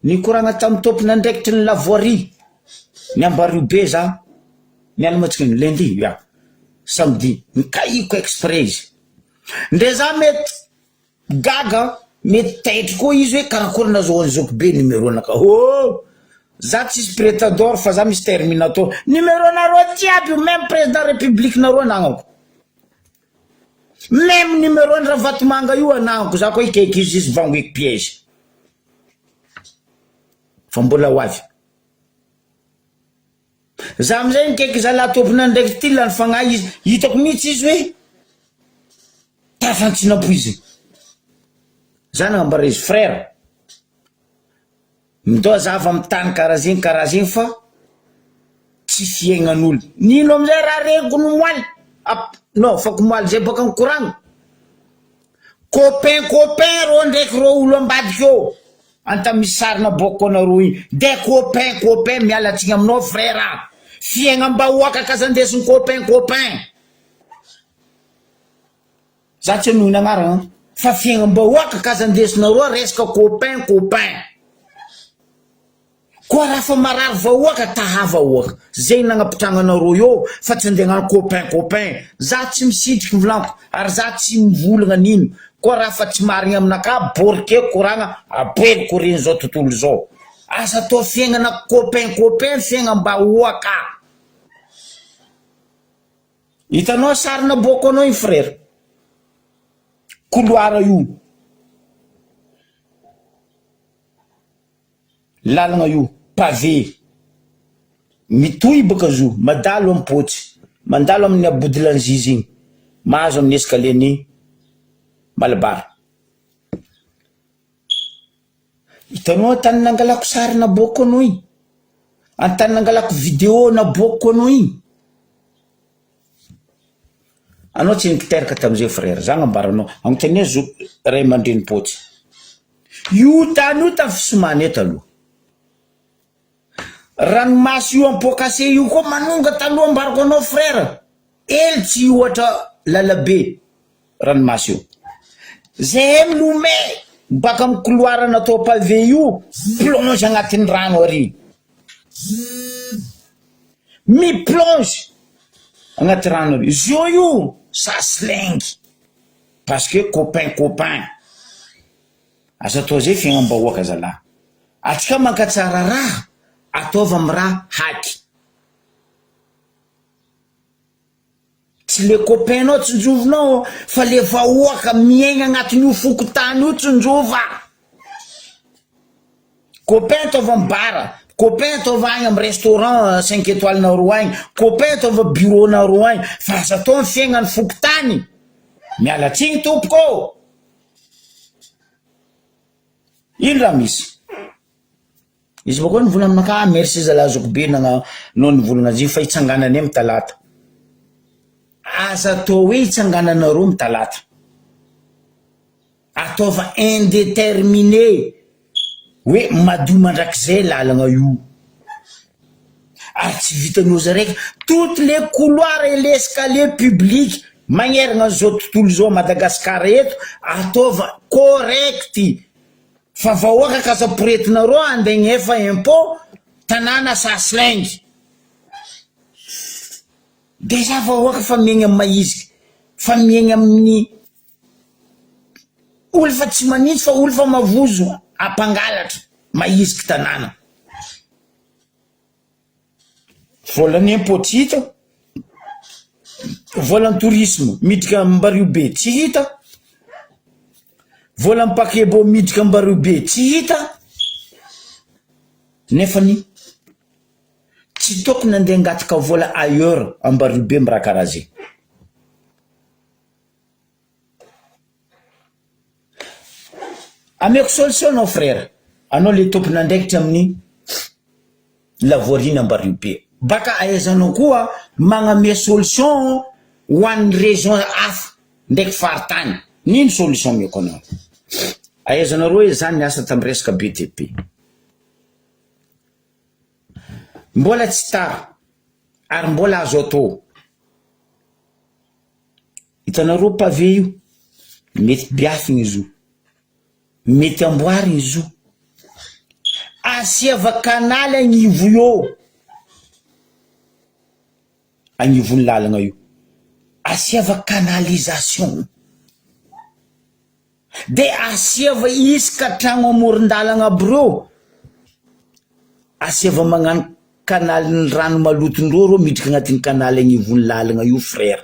ny koragna tamin'ny tompony andraikitry ny lavoirie ny Ambariobe za ny alamatsika ny lundi ya samedi nikaiko express ndre za mety gaga mety taitry koa izy hoe karakory nazo anzoko be numéro naka za tsisy prétador fa za misy terminator numéro nareo jiaby même président république nareo anagnako même numéro ny Ravatomanga io anagnako za koa ikaiky izy izy vangoiko piège fa mbola hoavy za amizay nikaiky zala tompony ndraiky ty lany fagnahy izy hitako mihitsy izy hoe tafantsinapo izy za nagnambara izy frère midao zava mitany karaha zegny fa tsy fiaignan'olo nino amizay raha regony moaly non fa komoaly zay baka nikoragno copain ro ndraiky ro olo ambadiky eo anta misy sarina boko anareo igny de copain mialatsigny aminao frère fiaignam-bahoaka kazandesiny copain za tsy anohiny agnarana fa fiaignam-bahoaka kazandesinareo resaka copain koa raha fa marary vahoaka tahavahoaka zay nagnapitragna anareo eo fa tsy andeha agnano copain za tsy misitriky volanko ary za tsy mivolagna nino koa raha fa tsy marigny aminaka borikeko koragna abeliko reny zao tontolo zao asa to fiaignana copain fiaignam-bahoaka hitanao sarina boko anao iny frère couloir io lalagna io pavé mitohy baka zo madalo amin'ny potsy mandalo amin'ny abodilanzizy igny mahazo amin'ny escalier ny Malabara hitanao antany nangalako sary na boko anao igny antany nangalako vidéo na boko anao igny anao tsy nikiteraka tam'izay frère zagny ambaranao agnontania zo ray mandreny potsy io tany io tafisomany eto aloha ranomasy io ampokase io koa manonga taloha ambarako anao frère ely tsy ohatra lalabe ranomasy io zay milome baka amy couloir natao pavé io plonge agnatin'ny rano ary mi plonge agnaty rano ary zio io saslengy parce que copain asa atao zay fiagnam-bahoaka zalahy atsika mankatsara raha ataova amy raha haky tsy le copainao tsinjovinao fa le vahoaka miaigna agnatin'io fokotany io tsinjova copain ataova mbara copain ataova agny amy restaurant 5 étoiles nareo agny copain ataova bureau nareo agny fa asa atao amy fiaignany fokotany miala tsigny tompoko ino raha misy izy bakao nivolana aminaka merci zalahy Zokobe no nivolana azy fa hitsanganany amy talata asa atao hoe hitsangananareo amy talata ataova indéterminé hoe madio mandrakizay lalagna io ary tsy vitanao zaraiky toutes les couloirs et l'escalier public magneragna zao tontolo zao Madagascar eto ataova correcty fa vahoaka kasaporetinareo andegny efa impôt tanàna saslengy deja vahoaka fa miegny amy maiziky fa miegny amin'ny olo fa tsy manitsy fa olo fa mavozo ampangalatra maiziky tanàna volany impôt tsy hita volany tourisme midika Mbariobe tsy hita volany pakebo midika Mbariobe tsy hita nefany tsy tokony andeha angataka vola ailleurs Mbariobe miraha karaha zay ameko solution anao frère anao le tompony andraikitra amin'ny Lavorina Mbariobe baka ahaizanao koa magname solution ho an'ny région hafa ndraiky faritany nino solution meko anao ahaizanareo hoe zany niasa tamy resaka BTP mbola tsy tara ary mbola azo atao hitanareo pavé io mety biafigny izy io mety amboarigny izy io asiava kanaly agnivo io agnivon'ny lalagna io asiava canalisation de asiava isaka tragno amoron-dalagna aby reo asiava magnano kanaly rano malotondreo reo midika agnatin'ny kanaly agnivon'ny lalagna io frère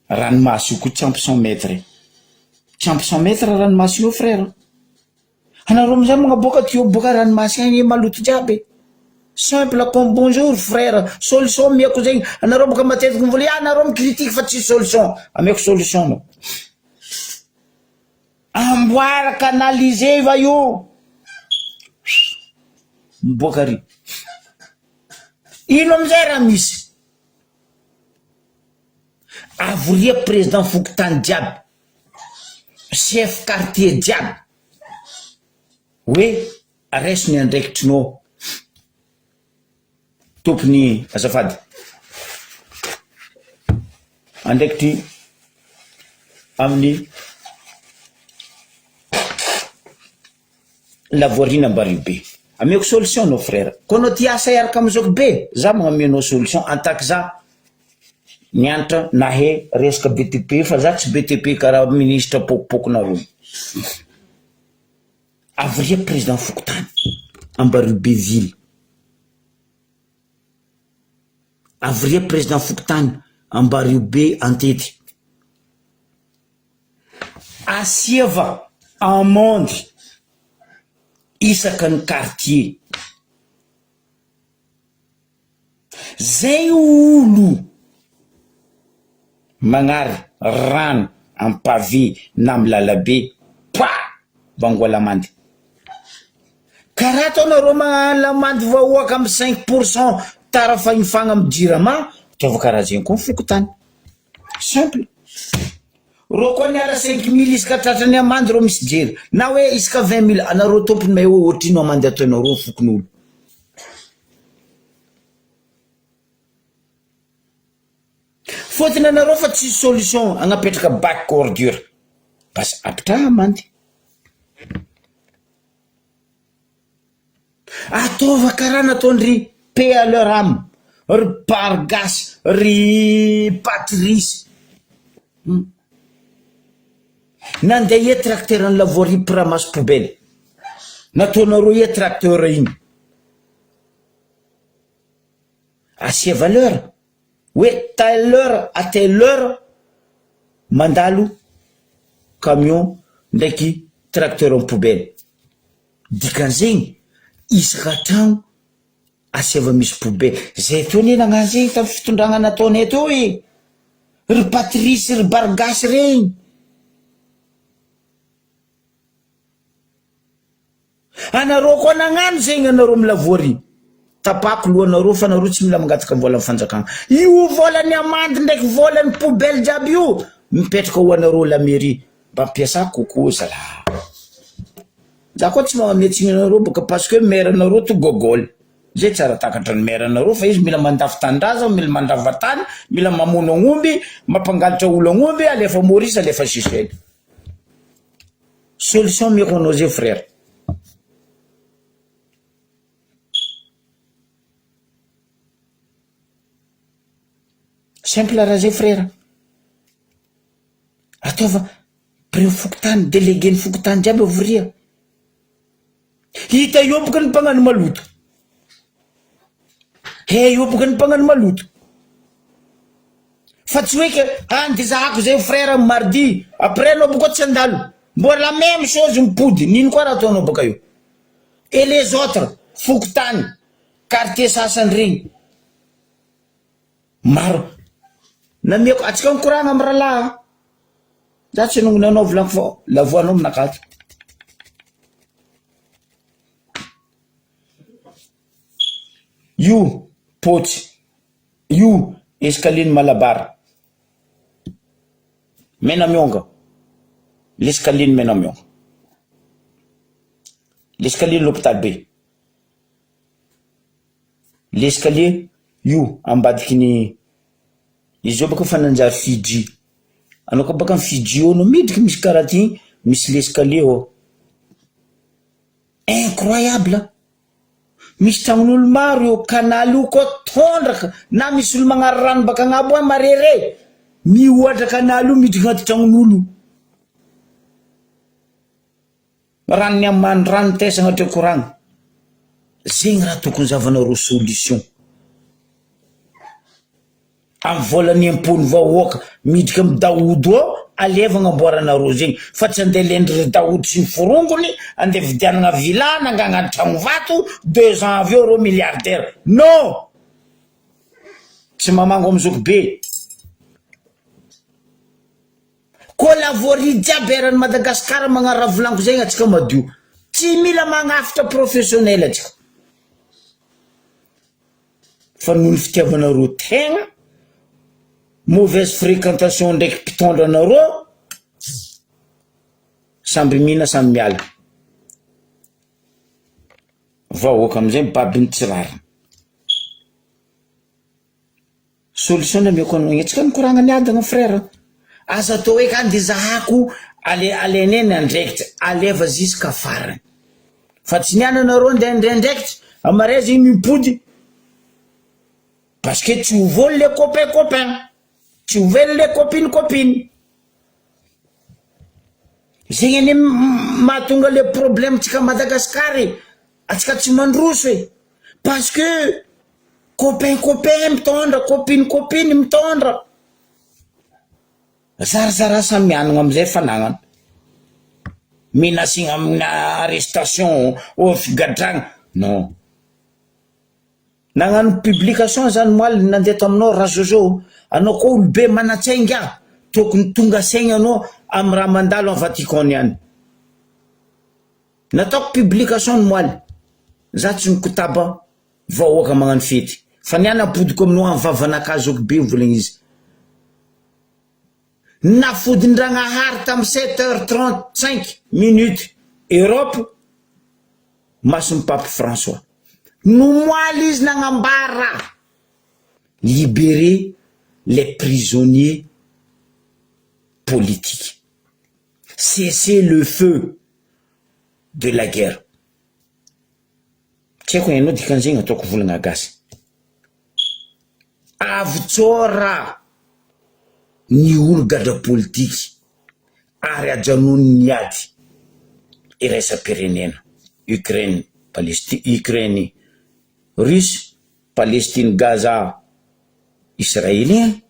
ranomasy io koa 100 mètres ranomasy io frère anareo amizay magnaboaka tio boka ranomasy agny maloto jiaby simple comme bonjour frère solution miako zegny anareo boka matetiky mivola anareo micritique fa tsy solution ameko solution no amboara canaliser va io miboaka ary ino amizay raha misy avoria président fokotany jiaby chef quartier jiaby hoe resony andraikitrinao tompony azafady andraikitry amin'ny Lavorina Mbariobe ameko solution anao frère koa anao ty asa iaraka amy Zokobe za magnamenao solution antaky za nianatra nahe resaka BTP fa za tsy BTP karaha ministre pokopokonareo avoria président fokotany Mbariobe ville avoria président fokotany Mbariobe antety asiava amande isaka ny quartier zay olo magnary rano am pavé na amy lalabe pa bangoalamandy karaha ataonareo magnano lamandy vahoaka amy 5% tara fahinfagna amy jirama taova karaha zegny koa fokotany simple ro koa niara 5 000 isaka tratrany amandy ro misy jery na hoe isaka 20 000 anareo tompony may hoe ohatrino amandy ataonareo fokon'olo fotony anareo fa tsy solution agnapetraka bac ordure bas apitraha amandy ataova karaha nataondry PLRAM ry Pargas ry Patrice nandeha e tracteur ny lavoiry ramasse poubelle nataonareo e tracteur igny asia valeur hoe telle heure à telle heure mandalo camion ndraiky tracteur en poubelle dikan'zegny isaka tragno asiava misy poubelle zay tony nagnano zegny tamin'ny fitondragna nataonay teo ry Patrice ry Bargas regny anareo koa nagnano zegny anareo milavory tapako lohanareo fa anareo tsy mila mangataka vola fanjakagna io volany amandy ndraiky volany poubelle jiaby io mipetraka ho anareo la mairie mba ampiasako kokoa zala za koa tsy mametsiny anareo boka parce que maire anareo to gogol zay tsara takatra ny maire anareo fa izy mila mandafy tandraza mila mandava tany mila mamono agn'omby mampangalatra olo agn'omby alefa Maurice alefa Sisele solution mieko anao zay frère simple raha zay frère ataova preo fokotany délégué ny fokotany jiaby ouvria hita ioboka ny mpagnano maloto ioboka ny mpagnano maloto fa tsy hoe ke andizahako zay frère mardi après anao boka tsy andalo mbo la même chose mipody nino koa raha ataonao boka io et les autres fokotany quartier sasany regny maro namiako atsika mikoragna amy rahalahy za tsy nongony anao volagno fo la voanao aminakato io potsy io escalier Malabar mena mionga l'escalier mena mionga l'escalier l'hôpital B l'escalier io ambadiky ny izy io baka fananjary Fiji anao ka baka Fiji io no midriky misy karaha ty misy l'escalier ao incroyable misy tragnon'olo maro io kanaly io koa tondraka na misy olo magnary rano baka agnabo a marere miohatra kanaly io midriky agnaty tragnon'olo ranony amany rano tesa agnatry koragna zegny raha tokony zavanareo solution amy volany impony vahoaka midriky amy daodo ao aleva agnamboaranareo zegny fa tsy andeha lendry daodo sy ny forongony andeha vidianana villa nangagna tragno vato 2 ans avy eo reo milliardaire non tsy mamango amy zoko be koa lavoirie jiaby eran'ny Madagasikara magnano raha volaniko zegny atsika madio tsy mila magnafitra professionnel atsika fa noho ny fitiavanareo tegna mauvaise fréquentation ndraiky mpitondra anareo samby mihina samby miala vahoaka amizay mibabiny tsirara solution namiako anao atsika mikoragna ny adagna frère aza atao hoe ka andizahako aleneny andraikitra aleva jusqu'à farany fa tsy niana anareo ndraidraidraikitra amare zegny mipody parce que tsy ovolo les copains tsy ovelo les copines zegny any mahatonga le problème tsika Madagasikara atsika tsy mandroso parce que copain mitondra copine mitondra zarazara samy mianagna amizay fanagnana menasigna amina arrestation o figadragna non nagnano publication zany moaly nandeha taminao razozo anao koa olobe manatsainga tokony tonga saigna anao amy raha mandalo amy Vatican niany nataoko publication moaly za tsy nikotaba vahoaka magnano fety fa niana apodiko aminao amy vavanakazo be volegny izy nafodin-dragnahary tamy 7h35 Europe mason'ny pape François nomoaly izy nagnambara libérer les prisonniers politiques, cesser le feu de la guerre. Tsy haiko ianao dikan'izay ataoko volagna gasy. Avy tsora ny olo gadra politiky ary ajanony niady iraisam-pirenena Ukraine, Palestine, Ukraine, Russe, Palestine, Gaza, Israélien.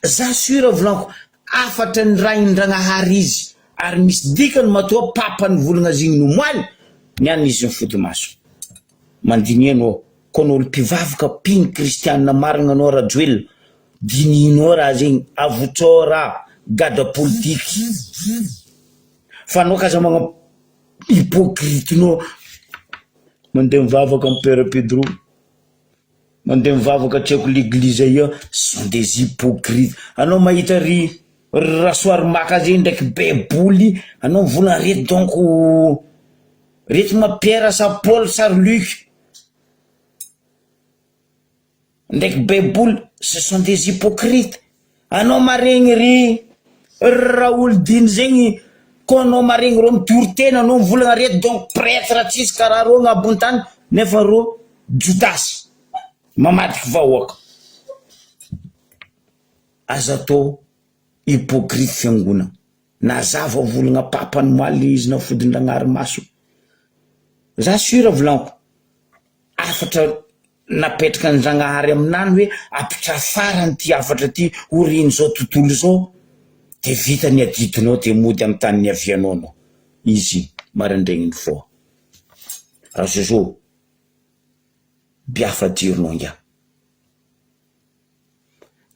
Za sura volanko afatra ny rain-dragnahary izy ary misy dikany matoa papany volagna zigny nomoaly niany izy mifody maso. Mandiny anao kono olo mpivavaka piny kristianina marina anao rajoel dininao raha zegny avotsora gada politiky fa anao kaza magna hypocrite no mandeha mivavaka amin'ny père Pedro, mandeha mivavaka tseko l'église ia, sont des hypocrites. Anao mahita ry rasoir maka zay ndraiky beboly anao vola rety donc rety ma Pierre sa Paul sa Luc ndraiky beboly, ce sont des hypocrites. Anao maregny ry Raoul Dine zegny ko anao maregny ro mitory-tena anao volagna rety donc prêtre tsisy karaha ro agnabony tany nefa ro Judas mamadiky vahoaka. Aza atao hypocrite fiangona nazava volagna papany moaly izy nafodin-dragnahary maso. Za sura volanko afatra napetraka ny Dragnahary aminany hoe apitra farany ty afatra ty oriny zao tontolo zao de vita ny adidinao de mody amin'ny tany niavianao anao. Izy marandregniny foa. Azo zao biafa dirinao ngia.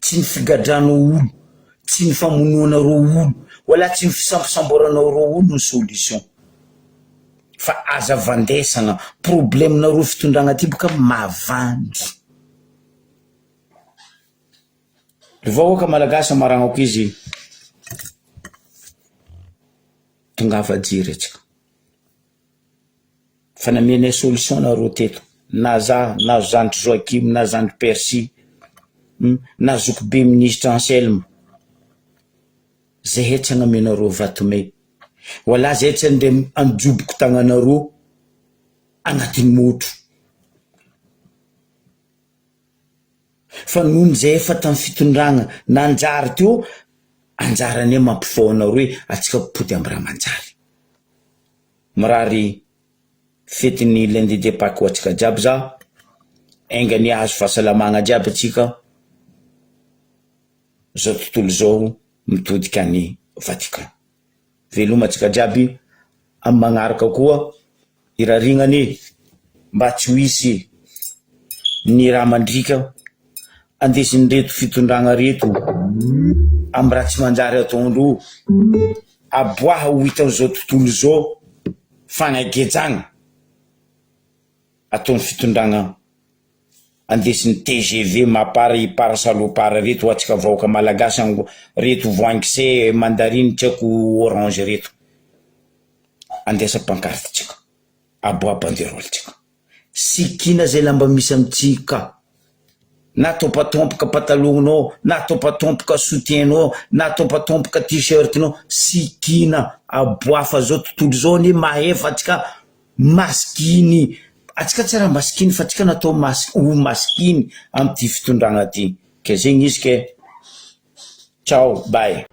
Tsy ny figadranao olo, tsy ny famonoana ro olo, wala tsy ny fisambosamboranao ro olo ny solution. Fa aza vandesana problème na ro fitondragna ty boka mavandy. Vahoaka malagasy maragnako izy tongava jiry atsika. Fa namianay solution na ro teto. Na za, na zandry Joachim, na zandry Percy, na zokibe ministre Anselme. Zay hetsy agnamenareo vatomey. Wala zay tsy ande anjoboko tagnanareo agnatin'ny motro. Fa nohony zay efa tamin'ny fitondragna nanjary teo, anjarany mampifoanareo hoe atsika pody amin'ny raha manjary. Mirary fetiny lundi de Pâques ho atsika jiaby za, engany azo fahasalamagna jiaby atsika zao tontolo zao mitodika ny Vatican. Veloma atsika jiaby amin'ny magnaraka koa irarignany mba tsy ho hisy ny raha mandrika andesin'ny reto fitondragna reto amin'ny raha tsy manjary ataondro aboaha ho hita zao tontolo zao fagnagejagna ataon'ny fitondragna andesin'ny TGV mapara ipara salopara reto atsika vahoaka malagasy reto voangise mandarine tsako orange reto andesa pancarte tsika aboa banderole tsika sikina zay lamba misy amitsika na topatompoka patalognanao na topatompoka soutiennao na topatompoka t-shirtinao sikina aboa fa zao tontolo zao ny mahefa atsika maskiny. Atsika tsara maskiny fa atsika natao maskiny amin'ny ty fitondragna ty. Ke zegny izy ke ciao bye.